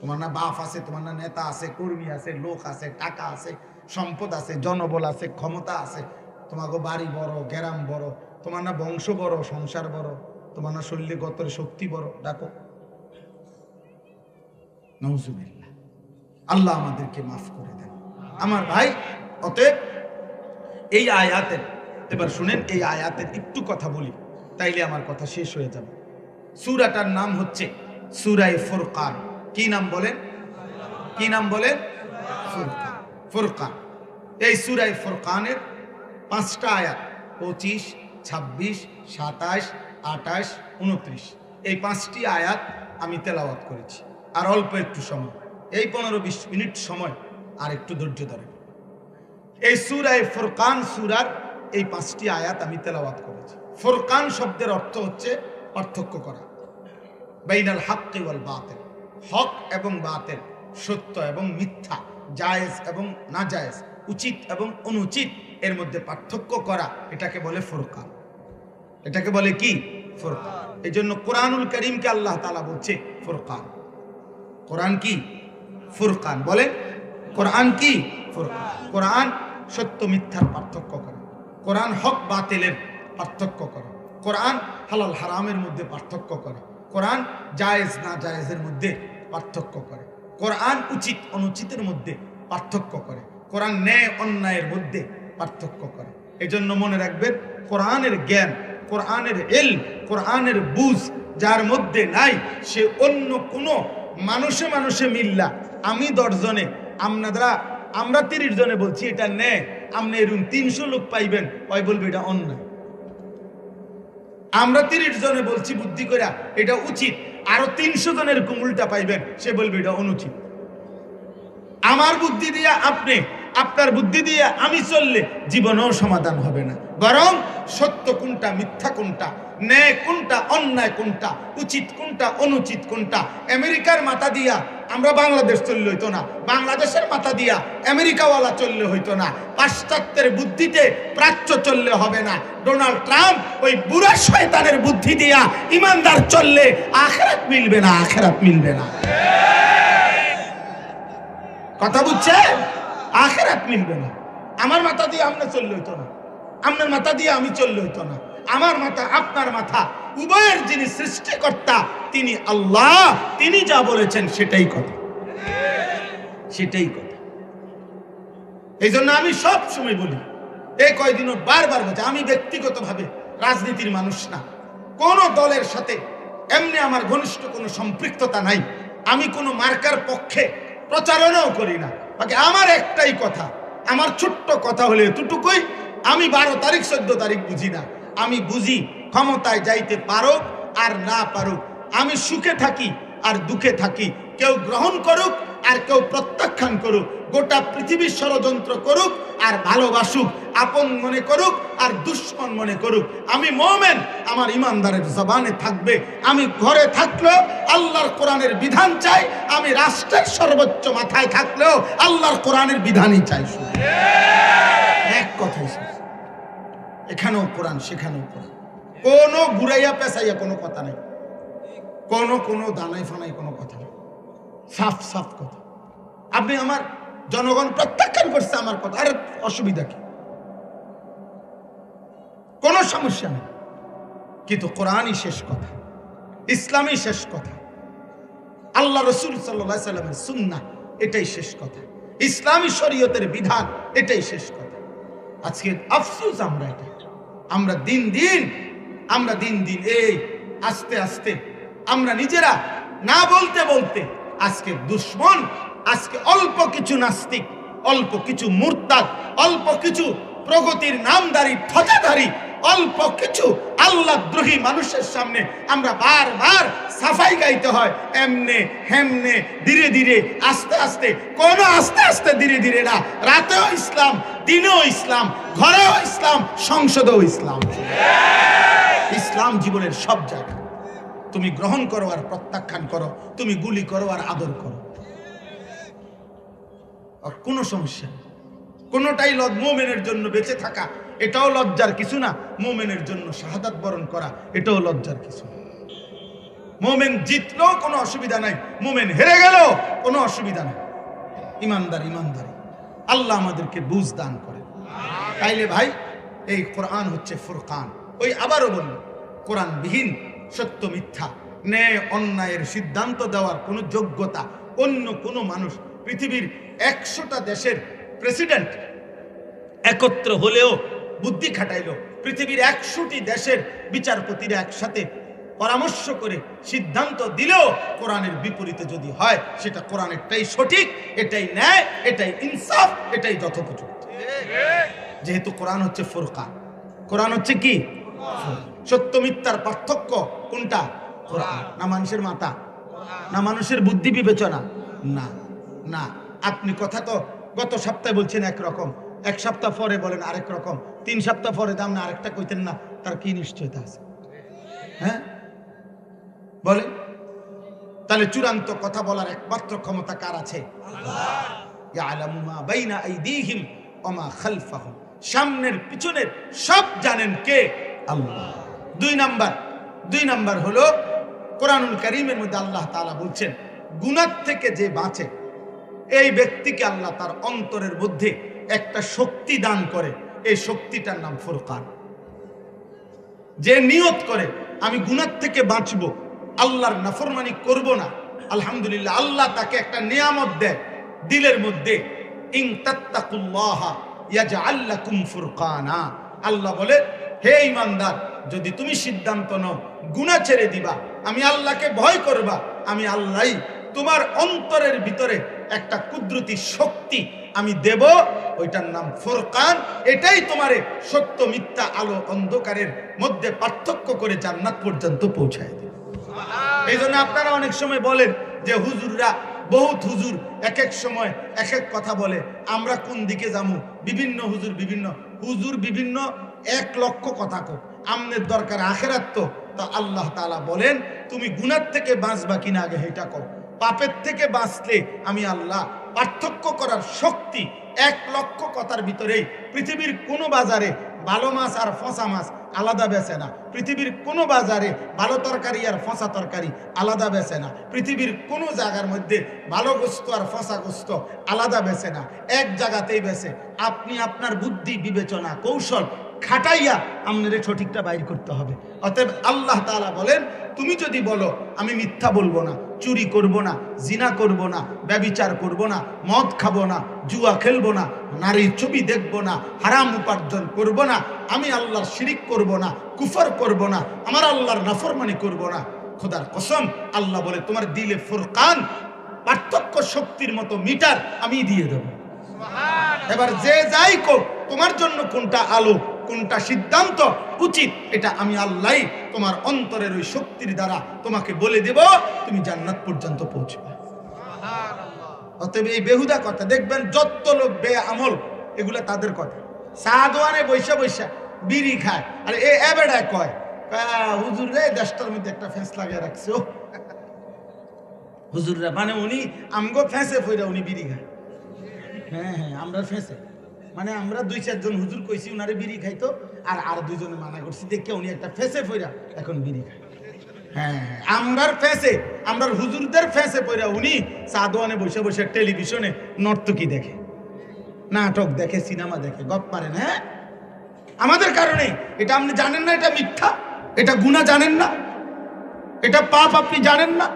তোমার না বাপ আছে, তোমার না নেতা আছে, কর্মী আছে, লোক আছে, টাকা আছে, সম্পদ আছে, জনবল আছে, ক্ষমতা আছে, তোমাকে বাড়ি বড়, গ্রাম বড়, তোমার না বংশ বড়, সংসার বড়, তোমার না শরীরে গতর শক্তি বড়, ডাকো। নাউজুবিল্লাহ। আল্লাহ আমাদেরকে মাফ করে দেন আমার ভাই। অতএব এই আয়াতের, এবার শুনেন, এই আয়াতের একটু কথা বলি, তাইলে আমার কথা শেষ হয়ে যাবে। সূরাটার নাম হচ্ছে সূরায়ে ফুরকান। কি নাম বলেন? কি নাম বলেন? ফুরকান। ফুরকান। এই সূরায়ে ফুরকানের 5টা আয়াত, 25, 26, 27, 28, 29, এই 5টি আয়াত আমি তেলাওয়াত করেছি। আর অল্প একটু সময়, এই 15-20 মিনিট সময়, আর একটু ধৈর্য ধরেন। এই সূরায়ে ফুরকান সূরার এই 5টি আয়াত আমি তেলাওয়াত করেছি। ফুরকান শব্দের অর্থ হচ্ছে পার্থক্য করা, বাইনাল হাক্কি ওয়াল বাতিল, হক এবং বাতিল, সত্য এবং মিথ্যা, জায়েজ এবং নাজায়েজ, উচিত এবং অনুচিত, এর মধ্যে পার্থক্য করা, এটাকে বলে ফুরকান। এটাকে বলে কি? ফুরকান। এই জন্য কোরআনুল কারীমকে আল্লাহ তাআলা বলছে ফুরকান। কোরআন কি? ফুরকান। বলে কোরআন কি? ফুরকান। কোরআন সত্য মিথ্যার পার্থক্য করে, কোরআন হক বাতিলের পার্থক্য করে, কোরআন হালাল হারামের মধ্যে পার্থক্য করে, কোরআন জায়েজ না জায়েজের মধ্যে পার্থক্য করে, কোরআন উচিত অনুচিতের মধ্যে পার্থক্য করে, কোরআন ন্যায় অন্যায়ের মধ্যে পার্থক্য করে। এজন্য মনে রাখবেন, কোরআনের জ্ঞান, কোরআনের ইলম, কোরআনের বুঝ যার মধ্যে নাই, সে অন্য কোনো মানুষে মানুষে মিল্লা, আমি 10 জনে, আমরা 30 জনে বলছি এটা ন্যায়, আপনি এরকম 300 লোক পাইবেন, ওই বলবে এটা অন্যায়। আমরা 30 জনে বলছি বুদ্ধি করে এটা উচিত, আরো 300 জনের এরকম উল্টা পাইবেন, সে বলবে এটা অনুচিত। আমার বুদ্ধি দিয়ে আপনি, আপনার বুদ্ধি দিয়ে আমি চললে জীবনেও সমাধান হবে না, বরং সত্য কোনটা, মিথ্যা কোনটা, ন্যায় কোনটা, অন্যায় কোনটা, উচিত কোনটা, অনুচিত কোনটা, আমেরিকার মাথা দিয়া আমরা বাংলাদেশ চললে হইতো না, বাংলাদেশের মাথা দিয়া আমেরিকাওয়ালা চললে হইতো না, পাশ্চাত্যের বুদ্ধিতে প্রাচ্য চললে হবে না, ডোনাল্ড ট্রাম্প ওই বুড়া শয়তানের বুদ্ধি দিয়া ইমানদার চললে আখিরাত মিলবে না, আখিরাত মিলবে না। কথা বুঝছে? আখিরাত মিলবে না। আমার মাথা দিয়ে আপনি চললে হইতো না, আপনার মাথা দিয়ে আমি চললে হইতো না, আমার মাথা আপনার মাথা উভয়ের যিনি সৃষ্টিকর্তা তিনি আল্লাহ, তিনি যা বলেছেন সেটাই কথা, সেটাই কথা। এই জন্য আমি সব সময় বলি, এই কয়দিনও বারবার বলছি, আমি ব্যক্তিগতভাবে রাজনীতির মানুষ না, কোন দলের সাথে এমনি আমার ঘনিষ্ঠ কোনো সম্পৃক্ততা নাই, আমি কোনো মার্কার পক্ষে প্রচারণাও করি না। বাকি আমার একটাই কথা, আমার ছোট্ট কথা হলে এতটুকুই, আমি 12 তারিখ 14 তারিখ বুঝি না, আমি বুঝি ক্ষমতায় যাইতে পারুক আর না পারুক, আমি সুখে থাকি আর দুঃখে থাকি, কেউ গ্রহণ করুক আর কেউ প্রত্যাখ্যান করুক, গোটা পৃথিবীর ষড়যন্ত্র করুক আর ভালোবাসুক, আপন মনে করুক আর দুশ্মন মনে করুক, আমি মুমিন, আমার ইমানদারের জবানে থাকবে, আমি ঘরে থাকলেও আল্লাহর কোরআনের বিধান চাই, আমি রাষ্ট্রের সর্বোচ্চ মাথায় থাকলেও আল্লাহর কোরআনের বিধানই চাই। এক কথাই শেষ। এখানেও কোরআন, সেখানেও কোরআন, কোনো ঘুরাইয়া পেঁচাইয়া কোনো কথা নেই, কোনো দানাই ফানাই কোনো কথা নেই, সাফ সাফ কথা। আপনি আমার জনগণ প্রত্যাখ্যান করছে আমার কথা, আরে অসুবিধা কি? কোনো সমস্যা নেই, কিন্তু কোরআনই শেষ কথা, ইসলামই শেষ কথা, আল্লাহ রসুল সাল্লাল্লাহু আলাইহি সাল্লামের সুন্নাহ এটাই শেষ কথা, ইসলামী শরীয়তের বিধান এটাই শেষ কথা। আজকে আফসোস আমরা দিন দিন এই আস্তে আস্তে আমরা নিজেরা না বলতে বলতে আজকে দুশ্মন, আজকে অল্প কিছু নাস্তিক, অল্প কিছু মুরতাদ, অল্প কিছু প্রগতির নামদারি ঠকাধারী, অল্প কিছু আল্লাহদ্রোহী মানুষের সামনে আমরা বারবার সাফাই গাইতে হয়, এমনে হেমনে ধীরে ধীরে আস্তে আস্তে, কোন আস্তে আস্তে ধীরে ধীরে না, রাতেও ইসলাম, দিনেও ইসলাম, ঘরেও ইসলাম, সংসদেও ইসলাম। ইসলাম জীবনের সব জায়গায়, তুমি গ্রহণ করো আর প্রত্যাখ্যান করো, তুমি গুলি করো আর আদর করো, আর কোনো সমস্যা নেই। কোনোটাই মুমিনের জন্য বেঁচে থাকা এটাও লজ্জার কিছু না, মুমিনের জন্য শাহাদাত বরণ করা এটাও লজ্জার কিছু না। মুমিন জিতলেও কোনো অসুবিধা নাই, মুমিন হেরে গেলেও কোনো অসুবিধা নাই। ইমানদারি, আল্লাহ আমাদেরকে বুঝ দান করে। তাইলে ভাই, এই কোরআন হচ্ছে ফুরকান। ওই আবারও বলল, কোরআন বিহীন সত্য মিথ্যা, ন্যায় অন্যায়ের সিদ্ধান্ত দেওয়ার কোনো যোগ্যতা অন্য কোনো মানুষ, পৃথিবীর 100টা দেশের প্রেসিডেন্ট একত্র হলেও, বুদ্ধি খাটাইলো, পৃথিবীর 100টি দেশের বিচারপতিরা একসাথে পরামর্শ করে সিদ্ধান্ত দিলেও কোরআনের বিপরীতে যদি হয়, সেটা কোরআনেরটাই সঠিক, এটাই ন্যায়, এটাই ইনসাফ, এটাই যথোপযুক্ত। যেহেতু কোরআন হচ্ছে ফুরকান। কোরআন হচ্ছে কি? সত্য মিথ্যার পার্থক্য কোনটা? কোরআন। না মানুষের মাথা, না মানুষের বুদ্ধি বিবেচনা, না না। আপনি কথা তো গত সপ্তাহে বলছেন একরকম, 1 সপ্তাহ পরে বলেন আরেক রকম, 3 সপ্তাহ পরে দাম না আরেকটা কইতেন না, তার কি নিশ্চয়তা আছে? হ্যাঁ বলে, তাহলে চূড়ান্ত কথা বলার একমাত্র ক্ষমতা কার আছে? আল্লাহ। ইয়ালামু মা বাইনা আইদিহিম ওয়া মা খালফাহুম, সামনের পিছনের সব জানেন কে? আল্লাহ। দুই নাম্বার হলো কোরআনুল কারীমের মধ্যে আল্লাহ তাআলা বলছেন গুনাহ থেকে যে বাঁচে এই ব্যক্তিকে আল্লাহ তার অন্তরের মধ্যে একটা শক্তি দান করে, এই শক্তিটার নাম ফুরকান। যে নিয়ত করে আমি গুনাহ থেকে বাঁচবো, আল্লাহর নাফরমানি করব না, আলহামদুলিল্লাহ আল্লাহ তাকে একটা নিয়ামত দেয় দিলের মধ্যে, ইন তাত্তাকুল্লাহা ইয়াজআল লাকুম ফুরকানা। আল্লাহ বলে হে ঈমানদার, যদি তুমি সিদ্ধান্ত নাও গুনাহ ছেড়ে দিবা, আমি আল্লাহকে ভয় করবা, আমি আল্লাহই তোমার অন্তরের ভিতরে একটা কুদরতি শক্তি আমি দেব, ওইটার নাম ফুরকান। এটাই তোমারে সত্য মিথ্যা আলো অন্ধকারের মধ্যে পার্থক্য করে জান্নাত পর্যন্ত পৌঁছায় দেবে। এই জন্য আপনারা অনেক সময় বলেন যে হুজুররা, বহুত হুজুর এক এক সময় এক এক কথা বলে, আমরা কোন দিকে যাবো? বিভিন্ন হুজুর বিভিন্ন 1 লক্ষ কথা কো, আমনের দরকার আখেরাত। তো আল্লাহ তাআলা বলেন তুমি গুনাহ থেকে বাঁচবা কিনা আগে এটা কও। পাপের থেকে বাঁচলে আমি আল্লাহ পার্থক্য করার শক্তি 1 লক্ষ কথার ভিতরেই। পৃথিবীর কোনো বাজারে ভালো মাছ আর ফসা মাছ আলাদা বেচে না, পৃথিবীর কোনো বাজারে ভালো তরকারি আর ফসা তরকারি আলাদা বেচে না, পৃথিবীর কোনো জায়গার মধ্যে ভালো গোস্ত আর ফসা গোস্ত আলাদা বেচে না, এক জায়গাতেই বেচে। আপনি আপনার বুদ্ধি বিবেচনা কৌশল খাটাইয়া আপনার সঠিকটা বাইর করতে হবে। অতএব আল্লাহ তাআলা বলেন তুমি যদি বলো আমি মিথ্যা বলবো না, চুরি করব না, জিনা করব না, ব্যভিচার করব না, মদ খাবো না, জুয়া খেলবো না, নারীর ছবি দেখব না, হারাম উপার্জন করব না, আমি আল্লাহর শিরিক করব না, কুফর করব না, আমার আল্লাহর নাফরমানি করব না, খোদার কসম আল্লাহ বলে তোমার দিলে ফুরকান পার্থক্য শক্তির মতো মিটার আমি দিয়ে দেব। এবার যে যাই কোক তোমার জন্য কোনটা আলো কোনটা সিদ্ধান্ত উচিত, এটা আমি আল্লাহই তোমার অন্তরের ওই শক্তির দ্বারা তোমাকে বলে দেব, তুমি জান্নাত পর্যন্ত পৌঁছবে। অতএব এই বেহুদা কথা দেখবেন যত লোক বেআমল এগুলা তাদের কথা। সাদওয়ানে বৈশা বৈশা বিড়ি খায়, আর এ এবেড়ায় কয় হুজুর রে দেশটার মধ্যে একটা ফেঁস লাগিয়ে রাখছে। ও হুজুররা মানে উনি আমগো ফেঁসে ফইরা উনি বিড়ি খায়। হ্যাঁ আমরা ফেঁসে মানে আমরা 2-4 জন হুজুর কইছি উনারে বিড়ি খাইতো, আর 2 জনে মানা করছি দেখে উনি একটা ফেঁসে ফইরা এখন বিড়ি খায়। হ্যাঁ আমরার ফেঁসে, আমরার হুজুরদের ফেঁসে পইরা উনি সাদওয়ানে বসে বসে টেলিভিশনে নর্তকী দেখে, নাটক দেখে, সিনেমা দেখে, গপ মারেন। হ্যাঁ আমাদের কারণে। এটা আপনি জানেন না, এটা মিথ্যা, এটা গুনাহ জানেন না, এটা পাপ আপনি জানেন না।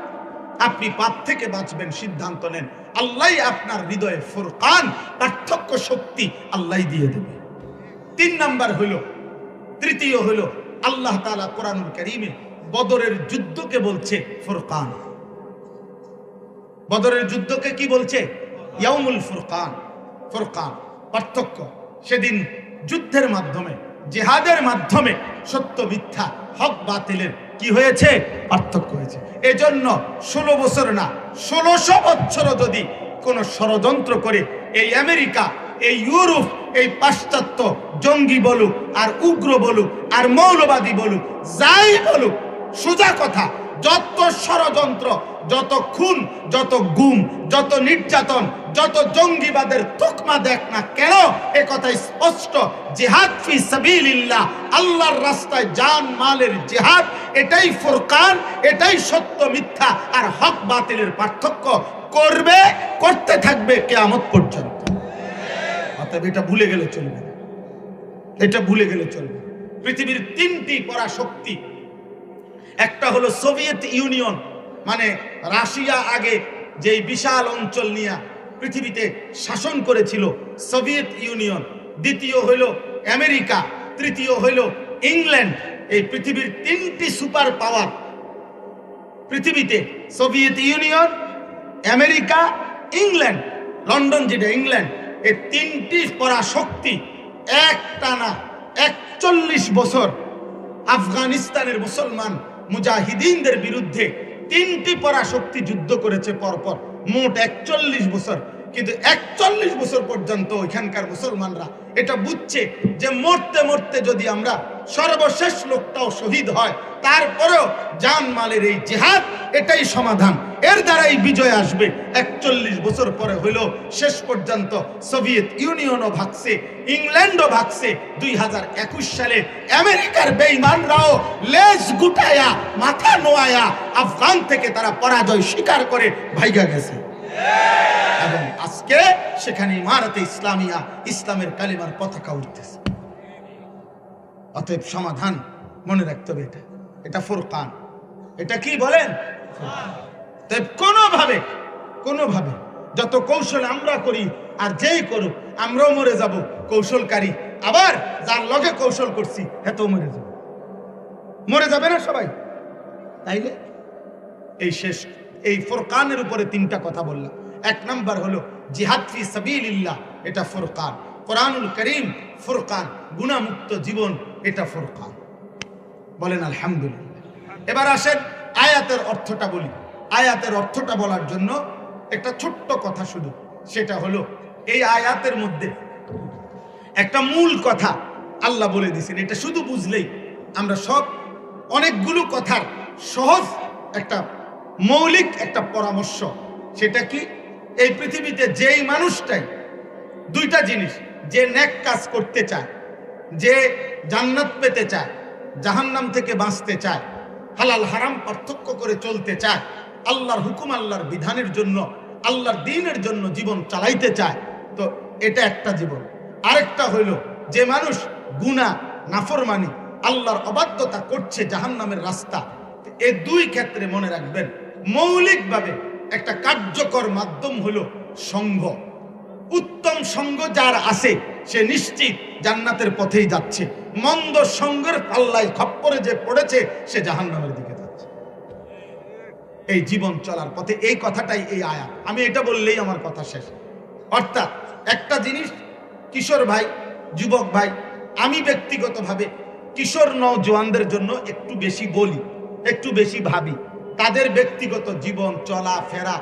আপনি পাপ থেকে বাঁচবেন সিদ্ধান্ত নেন, আল্লাহই আপনার হৃদয়ে ফুরকান পার্থক্য শক্তি আল্লাহই দিয়ে দেবে। 3 নাম্বার হলো, তৃতীয় হলো আল্লাহ তাআলা কোরআনুল কারীমে বদরের যুদ্ধকে বলছে ফুরকান। বদরের যুদ্ধকে কি বলছে? ইয়াউমুল ফুরকান। ফুরকান পার্থক্য। সেদিন যুদ্ধের মাধ্যমে, জিহাদের মাধ্যমে সত্য মিথ্যা, হক বাতিলের কি হয়েছে? পার্থক্য হয়েছে। এজন্য 16 বছর না 1600 বছর যদি কোন ষড়যন্ত্র করে এই আমেরিকা, এই ইউরোপ, এই পাশ্চাত্য জঙ্গি বলুক আর উগ্র বলুক আর মৌলবাদী বলুক, যাই বলুক, সোজা কথা, যত ষড়যন্ত্র, যত খুন, যত গুম, যত নির্যাতন, যত জঙ্গিবাদের তুকমা দেখ না কেন, এ কথাই স্পষ্ট, জিহাদ ফি সাবিলিল্লাহ, আল্লাহর রাস্তায় জান মালের জিহাদ, এটাই ফুরকান, এটাই সত্য মিথ্যা আর হক বাতিলের পার্থক্য করবে, করতে থাকবে কিয়ামত পর্যন্ত। অতএব এটা ভুলে গেলে চলবে না, এটা ভুলে গেলে চলবে। পৃথিবীর 3টি পরাশক্তি, একটা হলো সোভিয়েত ইউনিয়ন, মানে রাশিয়া আগে যেই বিশাল অঞ্চল নিয়ে পৃথিবীতে শাসন করেছিল, সোভিয়েত ইউনিয়ন। দ্বিতীয় হলো আমেরিকা, তৃতীয় হলো ইংল্যান্ড। এই পৃথিবীর 3টি সুপার পাওয়ার পৃথিবীতে, Soviet union, America, England, London যেটা ইংল্যান্ড, এই 3টি পরাশক্তি একটানা 41 বছর আফগানিস্তানের মুসলমান মুজাহিদিনদের বিরুদ্ধে 3টি পরাশক্তি যুদ্ধ করেছে পরপর, মোট 41 বছর। কিন্তু 41 বছর পর্যন্ত ওইখানকার মুসলমানরা এটা বুঝছে যে মরতে মরতে যদি আমরা সর্বশেষ লোকটাও শহীদ হয়, তারপরেও জানমালের এই জিহাদ এটাই সমাধান, এর দ্বারাই বিজয় আসবে। 41 বছর পরে হইল শেষ পর্যন্ত সোভিয়েত ইউনিয়নও ভাগছে, ইংল্যান্ডও ভাগছে। 2021 সালে আমেরিকার বেঈমানরাও লেজ গুটায়া মাথা নোয়ায়া আফগান থেকে তারা পরাজয় স্বীকার করে ভাইগা গেছে। এবং আজকে সেখানে ইমারতে ইসলামিয়া, ইসলামের কালিমার পতাকা উঠতেছে। অতএব সমাধান মনে রাখতে হবে, এটা ফুরকান। এটা কি বলেন? কোনোভাবে যত কৌশল আমরা করি আর যেই করুক, আমরাও মরে যাব কৌশলকারী, আবার যার লগে কৌশল করছি এতও মরে যাবে না সবাই। তাইলে এই ফুরকানের উপরে 3টা কথা বললাম। 1 নাম্বার হলো জিহাদ ফি সাবিলিল্লাহ, এটা ফুরকান। কোরআনুল কারীম ফুরকান, গুনাহমুক্ত জীবন, এটা ফুরকান। বলেন আলহামদুলিল্লাহ। এবার আসেন আয়াতের অর্থটা বলি। আয়াতের অর্থটা বলার জন্য একটা ছোট্ট কথা শুধু, সেটা হলো এই আয়াতের মধ্যে একটা মূল কথা আল্লাহ বলে দিয়েছেন। এটা শুধু বুঝলেই আমরা অনেকগুলো কথার সহজ একটা মৌলিক একটা পরামর্শ। সেটা কি? এই পৃথিবীতে যেই মানুষটাই 2টা জিনিস, যে নেক কাজ করতে চায়, যে জান্নাত পেতে চায়, জাহান্নাম থেকে বাঁচতে চায়, হালাল হারাম পার্থক্য করে চলতে চায়, আল্লাহর হুকুম আল্লাহর বিধানের জন্য, আল্লাহর দ্বীনের জন্য জীবন চালাইতে চায়, তো এটা একটা জীবন। আরেকটা হইল যে মানুষ গুনাহ, নাফরমানি, আল্লাহর অবাধ্যতা করছে, জাহান্নামের রাস্তা। এই 2 ক্ষেত্রে মনে রাখবেন, মৌলিকভাবে একটা কার্যকর মাধ্যম হলো সঙ্গ। উত্তম সঙ্গ যার আছে সে নিশ্চিত জান্নাতের পথেই যাচ্ছে। মন্দ সঙ্গের পাল্লায় খপ্পরে যে পড়েছে সে জাহান্নামের দিকে যাচ্ছে। এই জীবন চলার পথে এই কথাটাই এই আয়াত। আমি এটা বললেই আমার কথা শেষ। অর্থাৎ একটা জিনিস, কিশোর ভাই, যুবক ভাই, আমি ব্যক্তিগতভাবে কিশোর নওজোয়ানদের জন্য একটু বেশি বলি, একটু বেশি ভাবি। তাদের ব্যক্তিগত জীবন, চলা ফেরা,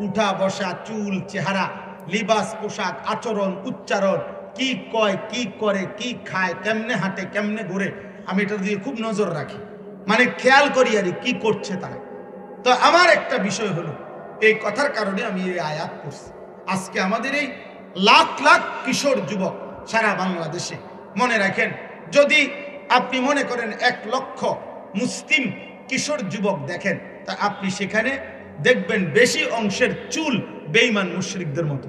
উঠা বসা, চুল, চেহারা, লিবাস, পোশাক, আচরণ, উচ্চারণ, কি কয়, কি করে, কি খায়, কেমনে হাঁটে, কেমনে ঘুরে, আমি এটা দিয়ে খুব নজর রাখি, মানে খেয়াল করি আর কি করছে তারা। তো আমার একটা বিষয় হলো, এই কথার কারণে আমি এই আয়াত পড়ছি। আজকে আমাদের এই লাখ লাখ কিশোর যুবক সারা বাংলাদেশে, মনে রাখেন, যদি আপনি মনে করেন 1 লক্ষ মুসলিম কিশোর যুবক দেখেন, তা আপনি সেখানে দেখবেন বেশি অংশের চুল বেঈমান মুশরিকদের মতো।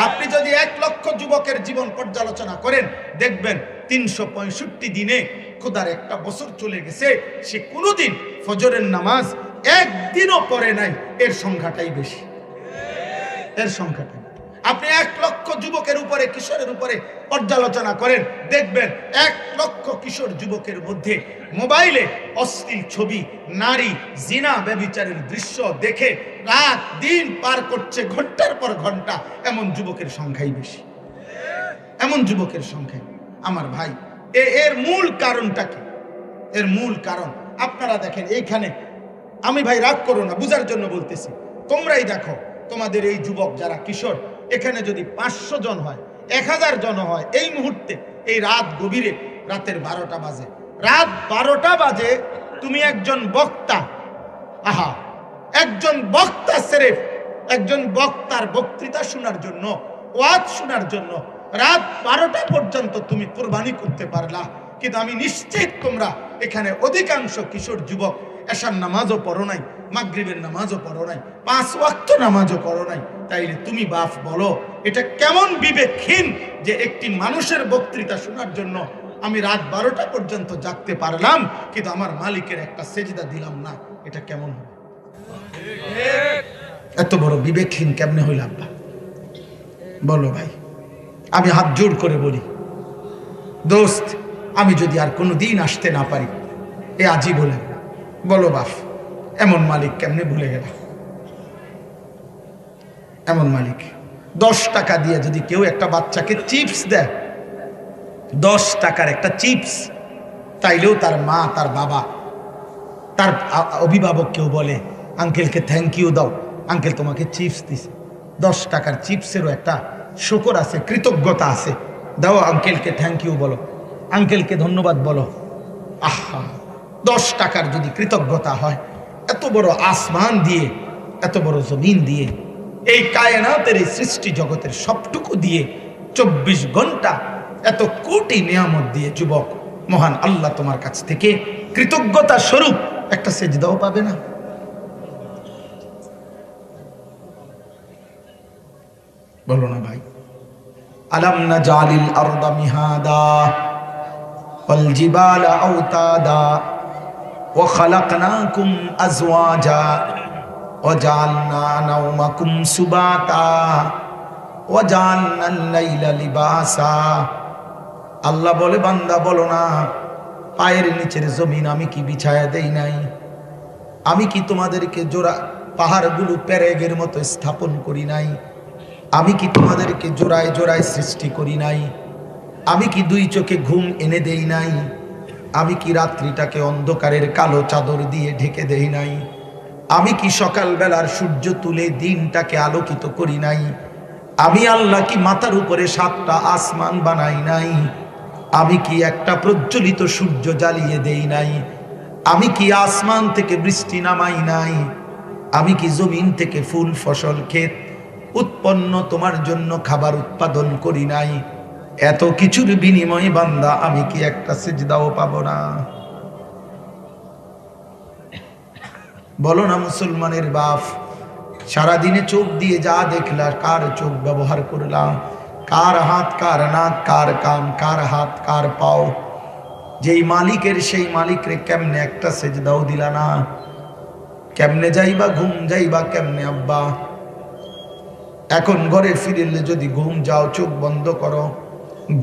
আপনি যদি 1 লক্ষ যুবকের জীবন পর্যালোচনা করেন, দেখবেন 365 দিনে খোদার একটা বছর চলে গেছে, সে কোনোদিন ফজরের নামাজ একদিনও পড়ে নাই। এর সংখ্যাটাই বেশি, এর সংখ্যাটাই। আপনি 1 লক্ষ যুবকের উপরে, কিশোরের উপরে পর্যালোচনা করেন, দেখবেন 1 লক্ষ কিশোর যুবকের মধ্যে মোবাইলে অশ্লীল ছবি, নারী, জিনা, ব্যভিচারের দৃশ্য দেখে রাত দিন পার করছে, ঘন্টার পর ঘন্টা। এমন যুবকের সংখ্যাই বেশি, এমন যুবকের সংখ্যা। আমার ভাই, এর মূল কারণটা কি? এর মূল কারণ আপনারা দেখেন এইখানে, আমি ভাই রাগ করো না, বুঝার জন্য বলতেছি, তোমরাই দেখো তোমাদের এই যুবক যারা কিশোর, এখানে যদি 500 জন হয়, 1000 জন হয়, এই মুহূর্তে, এই রাত গভীরে, রাতের 12টা বাজে, রাত 12টা বাজে, তুমি একজন বক্তা, আহা, একজন বক্তা, সেরেফ একজন বক্তার বক্তৃতা শোনার জন্য, ওয়াজ শোনার জন্য রাত 12টা পর্যন্ত তুমি কোরবানি করতে পারলা। কিন্তু আমি নিশ্চিত তোমরা এখানে অধিকাংশ কিশোর যুবক এশার নামাজও পড়ো নাই, মাগরিবের নামাজও পড়ো নাই, 5 ওয়াক্ত নামাজও পড়ো নাই। তাইলে তুমি বাপ বলো, এটা কেমন বিবেকহীন যে একটি মানুষের বক্তৃতা শোনার জন্য আমি রাত 12টা পর্যন্ত জাগতে পারলাম, কিন্তু আমার মালিকের একটা সেজদা দিলাম না। এটা কেমন হবে? এত বড় বিবেকহীন কেমনে হইল আব্বা? বলো ভাই, আমি হাত জোড় করে বলি, দোস্ত, আমি যদি আর কোনো দিন আসতে না পারি, এ আজই বলে, বলো বাপ, এমন মালিক কেমনে ভুলে গেল? এমন মালিক। 10 টাকা দিয়ে যদি কেউ একটা বাচ্চাকে চিপস দেয়, 10 টাকার একটা চিপস, তাইলেও তার মা, তার বাবা, তার অভিভাবক কেউ বলে, আঙ্কেলকে থ্যাংক ইউ দাও, আঙ্কেল তোমাকে চিপস দিছে। 10 টাকার চিপসেরও একটা শুকর আছে, কৃতজ্ঞতা আছে। দাও আঙ্কেলকে থ্যাংক ইউ বলো, আঙ্কেলকে ধন্যবাদ বলো। আহা, 10 টাকার যদি কৃতজ্ঞতা হয়, এত বড় আসমান দিয়ে, এত বড় জমিন দিয়ে, এই কায়নাতের এই সৃষ্টি জগতের সবটুকু দিয়ে 24 ঘন্টা এত কোটি নিয়ামত দিয়ে যুবক, মহান আল্লাহ তোমার কাছ থেকে কৃতজ্ঞতা স্বরূপ একটা সেজদাও পাবে না? বলো না ভাই। আলাম নাজালিল আরদা মিহাদা ওয়াল জিবালা আওতাদা ওয়া খালাকনাকুম আজওয়াজা ওয়া জাআলনা নাওমাকুম সুবাতা ওয়া জাআলনাল লাইলা লিবাসা। আল্লাহ বলে, বান্দা বলো না, পায়ের নিচের জমিন আমি কি বিছায়া দেই নাই? আমি কি তোমাদেরকে জোড়া পাহাড়গুলো পেরেগের মতো স্থাপন করি নাই? আমি কি তোমাদেরকে জোড়ায় জোড়ায় সৃষ্টি করি নাই? আমি কি 2 চোখে ঘুম এনে দেই নাই? আমি কি রাত্রিটাকে অন্ধকারের কালো চাদর দিয়ে ঢেকে দেই নাই? আমি কি সকালবেলার সূর্য তুলে দিনটাকে আলোকিত করি নাই? আমি আল্লাহ কি মাথার উপরে 7টা আসমান বানাই নাই? আমি কি একটা প্রজ্বলিত সূর্য জ্বালিয়ে দেই নাই? আমি কি আসমান থেকে বৃষ্টি নামাই নাই? আমি কি জমিন থেকে ফুল ফসল ক্ষেত উৎপন্ন তোমার জন্য খাবার উৎপাদন করি নাই? এত কিছুর বিনিময়ে বান্দা আমি কি একটা সিজদাও পাবো না? বলো না মুসলমানের বাপ, সারাদিনে চোখ দিয়ে যা দেখলা, কার চোখ ব্যবহার করলাম, কার হাত, কার নাক, কার কান, কার হাত, কার পাও? যেই মালিকের সেই মালিকরে কেমনে একটা সেজদাও দিলা না? কেমনে যাইবা ঘুম, যাইবা কেমনে আব্বা? এখন ঘরে ফিরলে যদি ঘুম যাও, চোখ বন্ধ করো।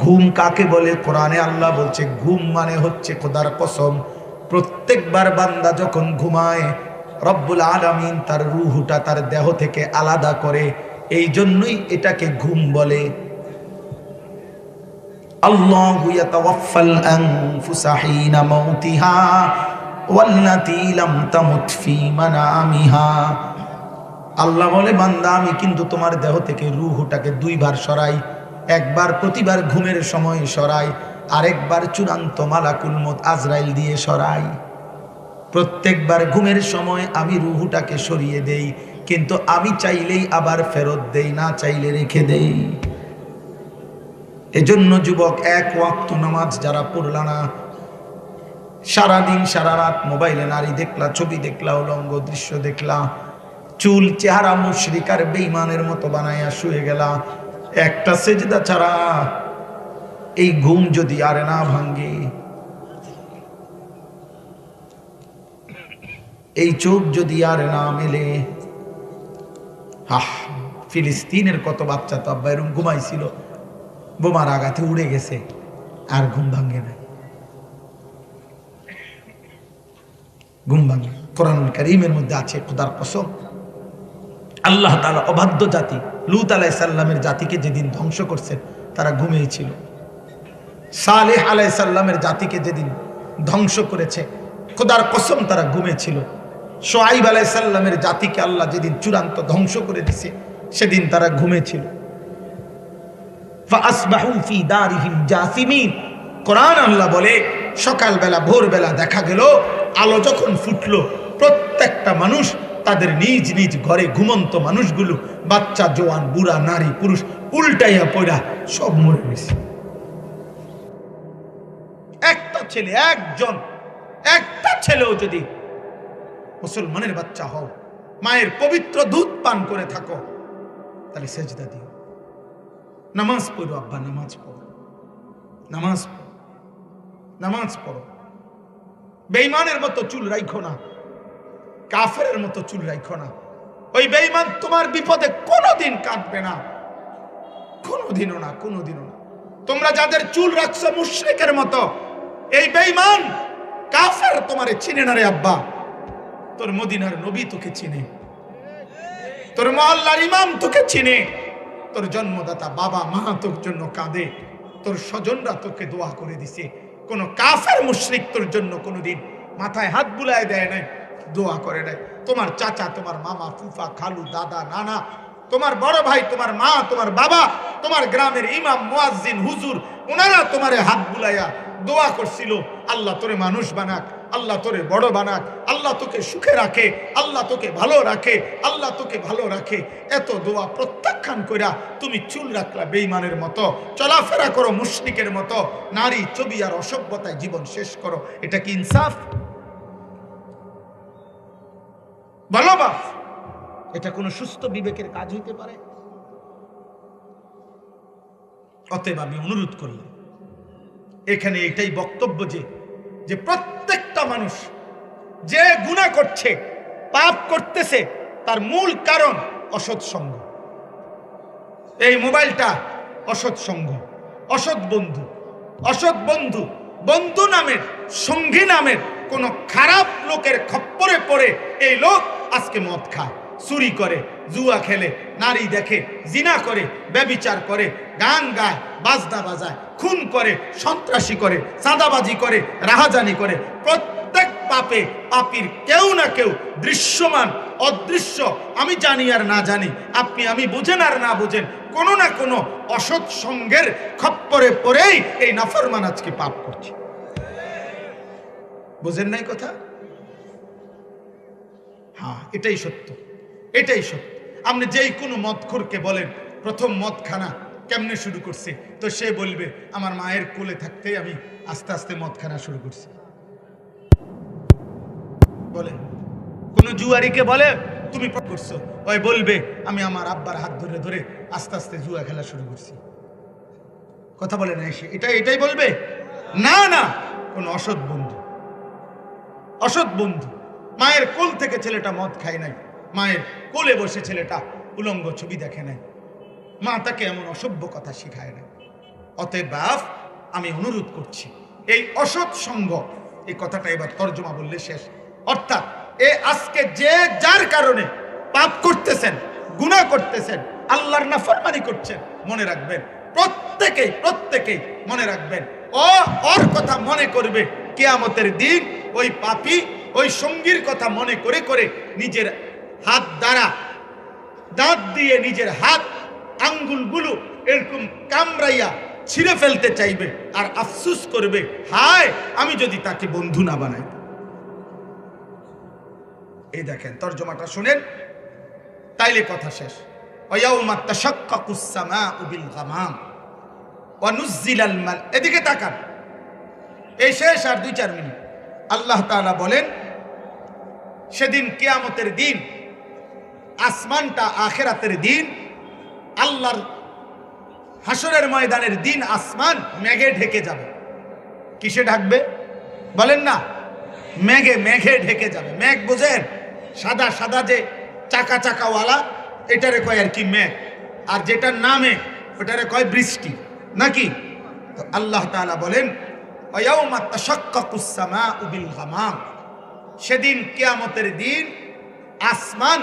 ঘুম কাকে বলে? কোরআনে আল্লাহ বলছে ঘুম মানে হচ্ছে খোদার কসম, প্রত্যেকবার বান্দা যখন ঘুমায় রব্বুল আলামিন তার রূহটা তার দেহ থেকে আলাদা করে, এই জন্যই এটাকে ঘুম বলে। আল্লাহু ইয়াতাওয়াফাল আনফুসা হিনা মাউতিহা ওয়াল্লাতী লাম তামুত ফী মানামিহা। আল্লাহ বলে, বান্দা আমি কিন্তু তোমার দেহ থেকে রূহটাকে 2 বার সরাই। একবার প্রতিবার ঘুমের সময় সরাই, আরেকবার চূড়ান্ত মালাকুল মউত আজরাইল দিয়ে সরাই। প্রত্যেকবার ঘুমের সময় আমি রূহটাকে সরিয়ে দেই, কিন্তু আমি চাইলেই আবার ফেরত দেই, না চাইলে রেখে দেই। এজন্য যুবক, 1 ওয়াক্ত নামাজ যারা পড়লা না, সারাদিন সারা রাত মোবাইলে নারী দেখলা, ছবি দেখলা, উলঙ্গ দৃশ্য দেখলা, চুল চেহারা মুশরিকার বেঈমানের মতো বানাইয়া শুয়ে গেলা, একটা সেজদা ছাড়া এই ঘুম যদি আর না ভাঙ্গে, এই চোখ যদি আর না মেলে, ফিলিস্তিনের কত বাচ্চা তো আব্বা এরকম ঘুমাইছিল, বোমার আঘাতে উড়ে গেছে, আর ঘুম ভাঙ্গে নাই। ঘুম ভাঙ্গে। কোরআনুল কারীমের মধ্যে আছে, খোদার কসম, আল্লাহ তাআলা অবাধ্য জাতি লূত আলাইহিস সালামের জাতিকে যেদিন ধ্বংস করছেন তারা ঘুমিয়ে ছিল। সালেহ আলাইহিস সালামের জাতিকে যেদিন ধ্বংস করেছে, খোদার কসম তারা ঘুমিয়েছিল। শুআইব আলাইহিস সালামের জাতিকে আল্লাহ যেদিন চূড়ান্ত ধ্বংস করে দিয়েছে, সেদিন তারা ঘুমিয়েছিল। ফাআসবাহু ফি দারিহিম জাসিমিন। কোরআন আল্লাহ বলে, সকালবেলা ভোরবেলা দেখা গেল আলো যখন ফুটলো, প্রত্যেকটা মানুষ তাদের নিজ নিজ ঘরে, ঘুমন্ত মানুষগুলো, বাচ্চা জওয়ান বুড়া নারী পুরুষ, উল্টাইয়া পড়া সব মরে গেছে। একটা ছেলে, একটা ছেলেও যদি মুসলমানের বাচ্চা হও, মায়ের পবিত্র দুধ পান করে থাকো, তাহলে সেজদা দিও, নামাজ পড়ো আব্বা, নামাজ পড়ো, নামাজ পড়ো, নামাজ পড়ো। বেঈমানের মতো চুল রাখো না, কাফেরের মতো চুল রাখো না। ওই বেঈমান তোমার বিপদে কোনোদিন কাঁদবে না, কোনোদিনও না, কোনোদিনও না। তোমরা যাদের চুল রাখছো মুশরিকের মতো, এই বেঈমান কাফের তোমারে চিনে না রে আব্বা। তোর মদিনার নবী তোকে চিনে, তোর মহল্লার ইমাম তোকে চিনে, তোর জন্মদাতা বাবা মা তোর জন্য কাঁদে, তোর স্বজনরা তোকে দোয়া করে দিছে। কোন কাফের মুশরিক তোর জন্য কোনোদিন মাথায় হাত বুলায় দেয় নাই, দোয়া করে নাই। তোমার চাচা, তোমার মামা, ফুফা, খালু, দাদা, নানা তোমার বড় ভাই, তোমার মা, তোমার বাবা, তোমার গ্রামের ইমাম, মুয়াজ্জিন, হুজুর, ওনারা তোমারে হাত বুলাইয়া দোয়া করছিল, আল্লাহ তোরে মানুষ বানাক, আল্লাহ তোরে বড় বানাক, আল্লাহ তোকে সুখে রাখে, আল্লাহ তোকে ভালো রাখে, আল্লাহ তোকে ভালো রাখে। এত দোয়া প্রত্যাখ্যান কইরা তুমি চুল রাখলা বেঈমানের মতো, চলাফেরা করো মুশরিকের মতো, নারী ছবি আর অসভ্যতায় জীবন শেষ করো। এটা কি ইনসাফ? বলো বাপ, এটা কোনো সুস্থ বিবেকের কাজ হইতে পারে? অতএব আমি অনুরোধ করলাম, এখানে এটাই বক্তব্য যে প্রত্যেকটা মানুষ যে গুনাহ করছে, পাপ করতেছে, তার মূল কারণ অসৎ সঙ্গ। এই মোবাইলটা অসৎ সঙ্গ, অসৎ বন্ধু, অসৎ বন্ধু, বন্ধু নামের, সঙ্গী নামের কোন খারাপ লোকের খপ্পরে পড়ে এই লোক আজকে মদ খায়, চুরি করে, জুয়া খেলে, নারী দেখে, জিনা করে, ব্যভিচার করে, গান গায়, বাজনা বাজায়, খুন করে, সন্ত্রাসী করে, চাঁদাবাজি করে, রাহাজানি করে। প্রত্যেক পাপে পাপীর কেউ না কেউ দৃশ্যমান অদৃশ্য, আমি জানি আর না জানি, আপনি আমি বুঝেন আর না বুঝেন, কোনো না কোনো অসৎ সঙ্গের খপ্পরে পড়েই এই নাফরমান আজকে পাপ করছে। বুঝেন নাই কথা? হ্যাঁ, এটাই সত্য, এটাই সত্য। আপনি যেই কোনো মদখোরকে বলেন প্রথম মদখানা কেমনে শুরু করছে, তো সে বলবে আমার মায়ের কোলে থাকতেই আমি আস্তে আস্তে মদখানা শুরু করছি। বলে কোন জুয়ারিকে বলে তুমি করছো, ওই বলবে আমি আমার আব্বার হাত ধরে ধরে আস্তে আস্তে জুয়া খেলা শুরু করছি। কথা বলে না সে, এটাই বলবে না। না, কোন অসৎ বন্ধু, অসৎ বন্ধু, মায়ের কোল থেকে ছেলেটা মদ খায় নাই, মায়ের কোলে বসে ছেলেটা উলঙ্গ ছবি দেখে নাই, মা তাকে এমন অসভ্য কথা শিখায় নাই। অতএব বাপ, আমি অনুরোধ করছি, এই অসৎ সঙ্গ, এই কথাটা এবার তর্জমা বললে শেষ। অর্থাৎ আজকে যে যার কারণে পাপ করতেছেন, গুনাহ করতেছেন, আল্লাহর নাফরমানি করছেন, মনে রাখবেন প্রত্যেকেই মনে রাখবেন, ওর কথা মনে করবে কিয়ামতের দিন। ওই পাপী ওই সঙ্গীর কথা মনে করে করে নিজের হাত দ্বারা, দাঁত দিয়ে নিজের হাত আঙ্গুলগুলো এরকম কামড়াইয়া ছিঁড়ে ফেলতে চাইবে আর আফসুস করবে, হায় আমি যদি তাকে বন্ধু না বানাই। এই দেখেন তর্জমাটা শুনেন, তাইলে কথা শেষ। ওয়ায়াউমা তাশাক্কাকুস সামাউ বিল গামাম ওয়া নুজ্জিলাল মাল। এদিকে তাকান, এই শেষ আর 2-4 মিনিট। আল্লাহ তাআলা বলেন সেদিন কিয়ামতের দিন, আসমানটা আখিরাতের দিন, আল্লাহর হাসরের ময়দানের দিন আসমান মেঘে ঢেকে যাবে। কিসে ঢাকবে বলেন না? মেঘে ঢেকে যাবে। মেঘ বুঝেন? সাদা সাদা যে চাকা চাকাওয়ালা, এটারে কয় আর কি মেঘ, আর যেটার নামে ওটারে কয় বৃষ্টি, নাকি? তো আল্লাহ তাআলা বলেন ওয়ায়াউমা তাশাক্কাকুস সামাউ বিল গামাম, সেদিন কিয়ামতের দিন আসমান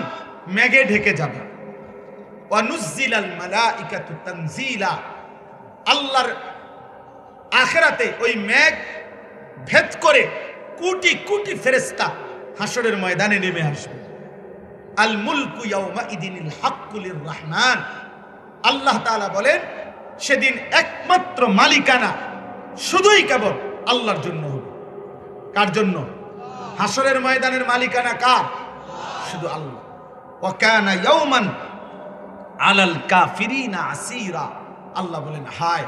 মেঘে ঢেকে যাবে। ওয়া নুজ্জিলাল মালাইকাতু তানজিলা, আল্লাহর আখিরাতে ওই মেঘ ভেদ করে কোটি কোটি ফেরেশতা হাসরের ময়দানে নেমে আসবে। আল মুলকু ইয়াউমা ইদিনিল হাক্কু লির রহমান, আল্লাহ তাআলা বলেন সেদিন একমাত্র মালিকানা শুধুই কেবল আল্লাহর জন্য হবে। কার জন্য? হাসরের ময়দানের মালিকানা কার? শুধু আল্লাহ। ওয়া কানা ইয়াউমান আলাল কাফিরিনা আসীরা, আল্লাহ বলেন হায়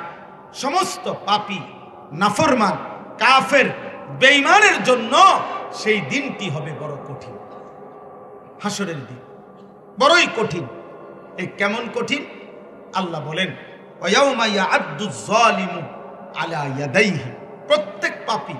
সমস্ত পাপী, নাফরমান, কাফের, বেঈমানের জন্য সেই দিনটি হবে বড় কঠিন। হাসরের দিন বড়ই কঠিন। এই কেমন কঠিন? আল্লাহ বলেন ওয়ায়াউমা ইয়াআদ্দুজ যালিমু আলা ইয়াদাইহি, প্রত্যেক পাপী,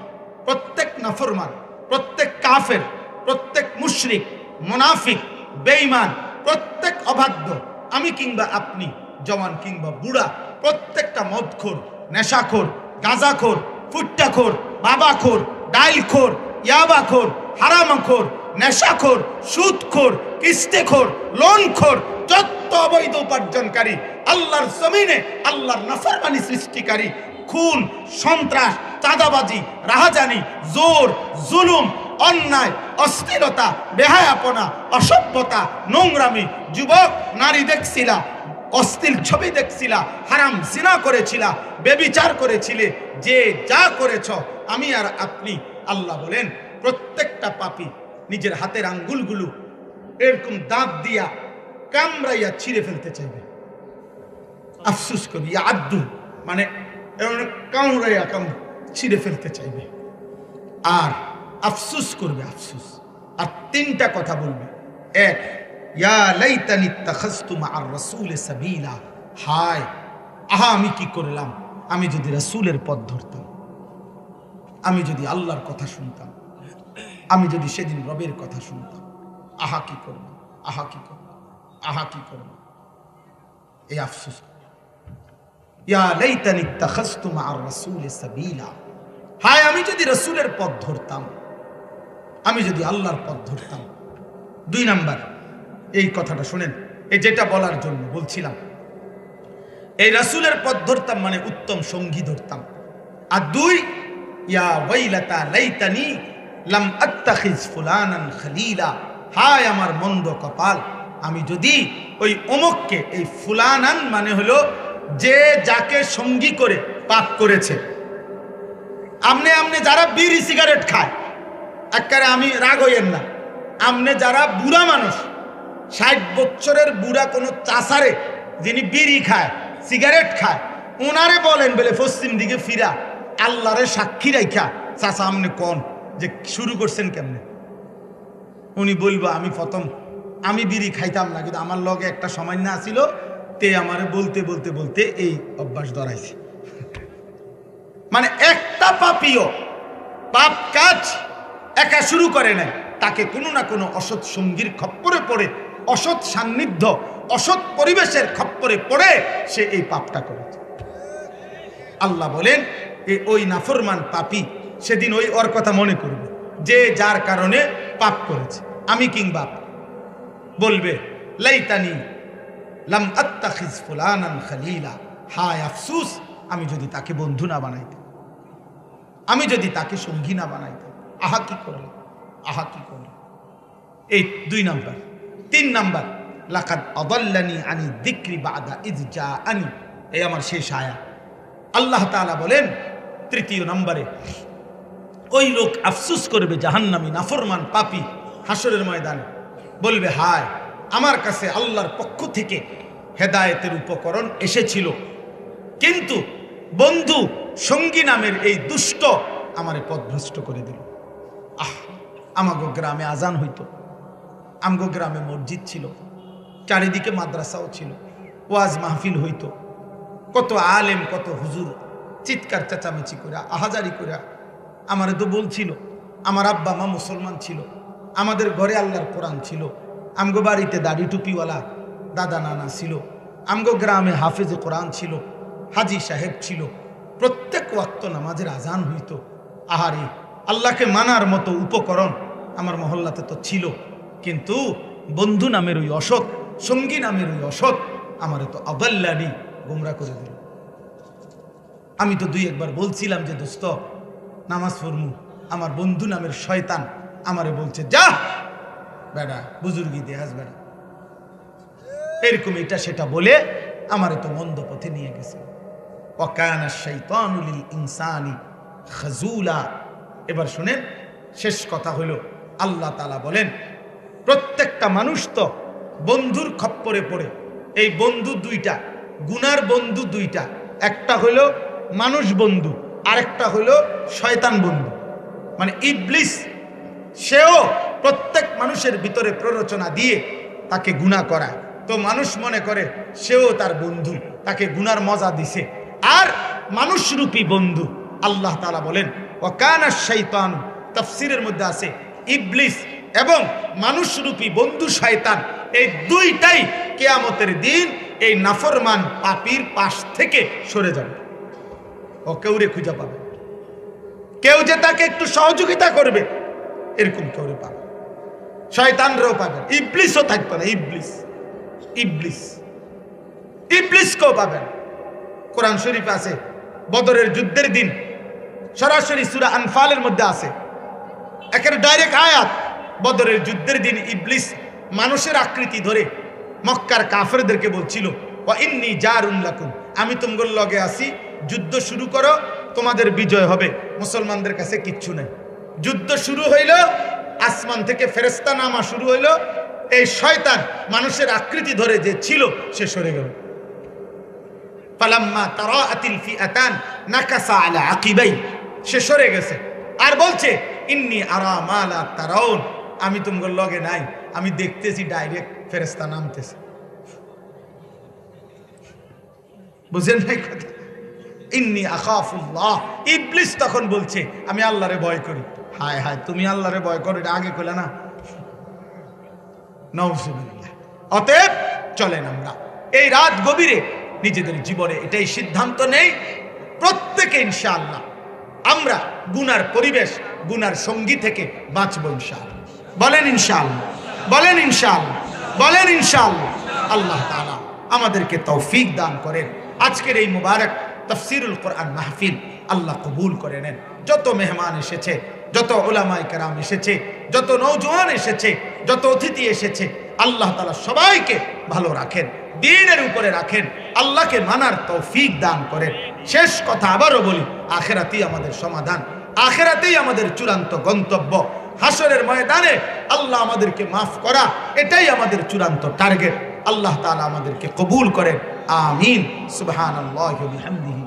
প্রত্যেক নাফরমান, প্রত্যেক কাফের, প্রত্যেক মুশরিক, মুনাফিক, বেঈমান, প্রত্যেক অবাধ্য, আমি কিংবা আপনি, জওয়ান কিংবা বুড়া, প্রত্যেকটা মদখোর, নেশাখোর, গাঁজাখোর, ফুট্টাখোর, বাবাখোর, ডাইলখোর, ইয়াবাখোর, হারামাখোর, নেশাখোর, সুদখোর, কিস্তেখোর, লোনখোর, যত অবৈধ উপার্জনকারী, আল্লাহর জমিনে আল্লাহর নাফরমানি সৃষ্টিকারী, খুন, সন্ত্রাস, চাঁদাবাজি, রাহাজানি, জোর, জুলুম, অন্যায়, অশ্লীলতা, বেহায়াপনা, অসভ্যতা, নোংরামি, যুবক নারী দেখছিলা, অশ্লীল ছবি দেখছিলা, হারাম জিনা করেছিলা, বেবিচার করেছিলে, যে যা করেছ আমি আর আপনি, আল্লাহ বলেন প্রত্যেকটা পাপী নিজের হাতের আঙ্গুলগুলো এরকম দাঁত দিয়া কামড়াইয়া ছিঁড়ে ফেলতে চাইবে। আফসুস করি আব্দু মানে কামড়াইয়া ছিঁড়ে ফেলতে চাইবে আর আফসুস করবে, আফসুস। আর তিনটা কথা বলবে, এক, ইয়া লাইতানি ইত্তাখাযতু মা'আর রাসূলি সাবিলা, হায় আহা আমি কি করলাম, আমি যদি রাসূলের পথ ধরতাম, আমি যদি আল্লাহর কথা শুনতাম, আমি যদি সেদিন রবের কথা শুনতাম, আহা কি করব, আহা কি করব, আহা কি করব, এই আফসোস। ইয়া লাইতানি ইত্তাখাযতু মা'আর রাসূলি সাবিলা, হায় আমি যদি রাসূলের পথ ধরতাম, আমি যদি আল্লাহর পথ ধরতাম। দুই নাম্বার, এই কথাটা শুনেন, এই যেটা বলার জন্য বলছিলাম, এই রাসূলের পথ ধরতাম মানে উত্তম সঙ্গী ধরতাম। আর দুই, ইয়া ওয়াইলাতা লাইতানি লাম আত্তাখিজ ফুলানান খলিলা, হায় আমার মন্দ কপাল, আমি যদি ওই অমুককে, এই ফুলানান মানে হলো যে যাকে সঙ্গী করে পাপ করেছে। আমনে যারা বিড়ি সিগারেট খায়, একবারে আমি রাগ হইয়েন না, আমনে যারা বুড়া মানুষ, 60 বছরের বুড়া কোনো চাষারে যিনি বিড়ি খায়, সিগারেট খায়, ওনারে বলেন বলে পশ্চিম দিকে ফিরা আল্লাহরে সাক্ষী রাখা, চাষা আমনে কোন যে শুরু করছেন কেমনে? উনি বলবো আমি প্রথম আমি বিড়ি খাইতাম না, কিন্তু আমার লগে একটা সময় না ছিল, তে আমারে বলতে বলতে বলতে এই অভ্যাস ধরাইছে। মানে একটা পাপীও পাপ কাজ একা শুরু করে নাই, তাকে কোনো না কোনো অসৎ সঙ্গীর খপ্পরে পড়ে, অসৎ সান্নিধ্য, অসৎ পরিবেশের খপ্পরে পড়ে সে এই পাপটা করেছে। আল্লাহ বলেন ওই নাফরমান পাপী সেদিন ওর কথা মনে করবে যে যার কারণে পাপ করেছে। আমি কিংবা বলবে লাইতানি লাম আত্তাখিজ ফুলানান খলিলা, হায় আফসুস আমি যদি তাকে বন্ধু না বানাইতাম, আমি যদি তাকে সঙ্গী না বানাইতাম, আহা কি করলাম, আহা কি করলাম। এই দুই নাম্বার। তিন নাম্বার, লাকাদ আদাল্লানি আনি যিকরি বাদা ইয জাআনি, এই আমার শেষ আয়াত। আল্লাহ তাআলা বলেন তৃতীয় নম্বরে, ওই লোক আফসুস করবে, জাহান্নামী নাফরমান পাপী হাসরের ময়দানে বলবে, হায় আমার কাছে আল্লাহর পক্ষ থেকে হেদায়েতের উপকরণ এসেছিল, কিন্তু বন্ধু সঙ্গী নামের এই দুষ্ট আমারে পথভ্রষ্ট করে দিল। আমাগো গ্রামে আজান হইতো, আমগো গ্রামে মসজিদ ছিল, চারিদিকে মাদ্রাসাও ছিল, ওয়াজ মাহফিল হইতো, কত আলেম কত হুজুর চিৎকার চেঁচামেচি করে আহাজারি করে আমারে তো বলছিল, আমার আব্বা মা মুসলমান ছিল, আমাদের ঘরে আল্লাহর কোরআন ছিল, আমগো বাড়িতে দাড়ি টুপিওয়ালা দাদা নানা ছিল, আমগো গ্রামে হাফেজে কোরআন ছিল, হাজি সাহেব ছিল, প্রত্যেক ওয়াক্ত নামাজের আজান হইতো। আহারে আল্লাহকে মানার মতো উপকরণ আমার মহল্লাতে তো ছিল, কিন্তু বন্ধু নামের ওই অসৎ, সঙ্গী নামের ওই অসৎ আমারে তো আদাল্লানি, গোমরা করে দিল। আমি তো দুই একবার বলছিলাম যে দোস্ত নামাজ পড়মু, আমার বন্ধু নামের শয়তান আমারে বলছে যা বেটা বুজুর্গি দেহাজ বেটা, এরকম এটা সেটা বলে আমারে তো মন্দ পথে নিয়ে গেছে। ওয়াকানা শাইতানু লিল ইনসানি খাজুলা। এবার শুনেন, শেষ কথা হলো আল্লাহ তাআলা বলেন প্রত্যেকটা মানুষ তো বন্ধুর খপ্পরে পড়ে। এই বন্ধু দুইটা, গুনার বন্ধু দুইটা, একটা হলো মানুষ বন্ধু, আরেকটা হলো শয়তান বন্ধু, মানে ইবলিস। সেও প্রত্যেক মানুষের ভিতরে প্ররোচনা দিয়ে তাকে গুনাহ করায়, তো মানুষ মনে করে সেও তার বন্ধু, তাকে গুনার মজা দিছে। আর মানুষরূপী বন্ধু আল্লাহ তাআলা বলেন ওয়াকানা শাইতান, তাফসীরের মধ্যে আছে ইবলিস এবং মানুষরূপী বন্ধু শয়তান, এই দুইটাই কিয়ামতের দিন এই নাফরমান পাপীর পাশ থেকে সরে যাবে। ও কেউরে খুঁজে পাবে, কেউ যে তাকে একটু সহযোগিতা করবে এরকম কেউরে পাবে, শয়তানরাও পাবে, ইবলিসও থাকবে না। ইবলিসকেও পাবেন। কোরআন শরীফে আছে বদরের যুদ্ধের দিন, সরাসরি সূরা আনফালের মধ্যে আছে একের ডাইরেক্ট আয়াত। বদরের যুদ্ধের দিন ইবলিস মানুষের আকৃতি ধরে মক্কার কাফেরদেরকে বলছিল, ওয়া ইন্নী জারুন লাকুম, আমি তোমাদের লগে আছি, যুদ্ধ শুরু করো, তোমাদের বিজয় হবে। মুসলমানদের কাছে কিচ্ছু নেই। যুদ্ধ শুরু হইল, আসমান থেকে ফেরেশতা নামা শুরু হইল, এই শয়তান মানুষের আকৃতি ধরে যে ছিল সে সরে গেল। ফালাম্মা তারাআতিল ফিআতান নাকাসা আলা আকিবাই, সে সরে গেছে আর বলছে ইন্নী আরা মা লা তারাউন, আমি তোমাদের লগে নাই, আমি দেখতেছি ডাইরেক্ট ফেরেশতা নামতেছে। বুঝেন নাই কথা? ইন্নী আখাফুল্লাহ। ইবলিস তখন বলছে আমি আল্লাহরে ভয় করি। হায় হায়, তুমি আল্লাহরে ভয় করো, এটা আগে কইলা না। নাউজুবিল্লাহ। অতএব চলেন আমরা এই রাত গভীরে নিজেদের জীবনে এটাই সিদ্ধান্ত নেই, প্রত্যেকে ইনশাআল্লাহ আমরা গুনার পরিবেশ, গুনার সঙ্গী থেকে বাঁচবো ইনশাআল্লাহ। বলেন ইনশাআল্লাহ, বলেন ইনশাআল্লাহ, বলেন ইনশাআল্লাহ। আল্লাহ তাআলা আমাদেরকে তৌফিক দান করেন। আজকের এই মুবারক তাফসীরুল কোরআন মাহফিল আল্লাহ কবুল করে নেন। যত মেহমান এসেছে, যত উলামায়ে কেরাম এসেছে, যত নওজোয়ান এসেছে, যত অতিথি এসেছে, আল্লাহ তাআলা সবাইকে ভালো রাখেন, দ্বীনের উপরে রাখেন, আল্লাহকে মানার তৌফিক দান করেন। শেষ কথা আবারও বলি, আখিরাতেই আমাদের সমাধান, আখিরাতেই আমাদের চূড়ান্ত গন্তব্য। হাসরের ময়দানে আল্লাহ আমাদেরকে মাফ করা, এটাই আমাদের চূড়ান্ত টার্গেট। আল্লাহ তাআলা আমাদেরকে কবুল করেন। আমিন। সুবহানাল্লাহি ওয়া বিহামদিহি।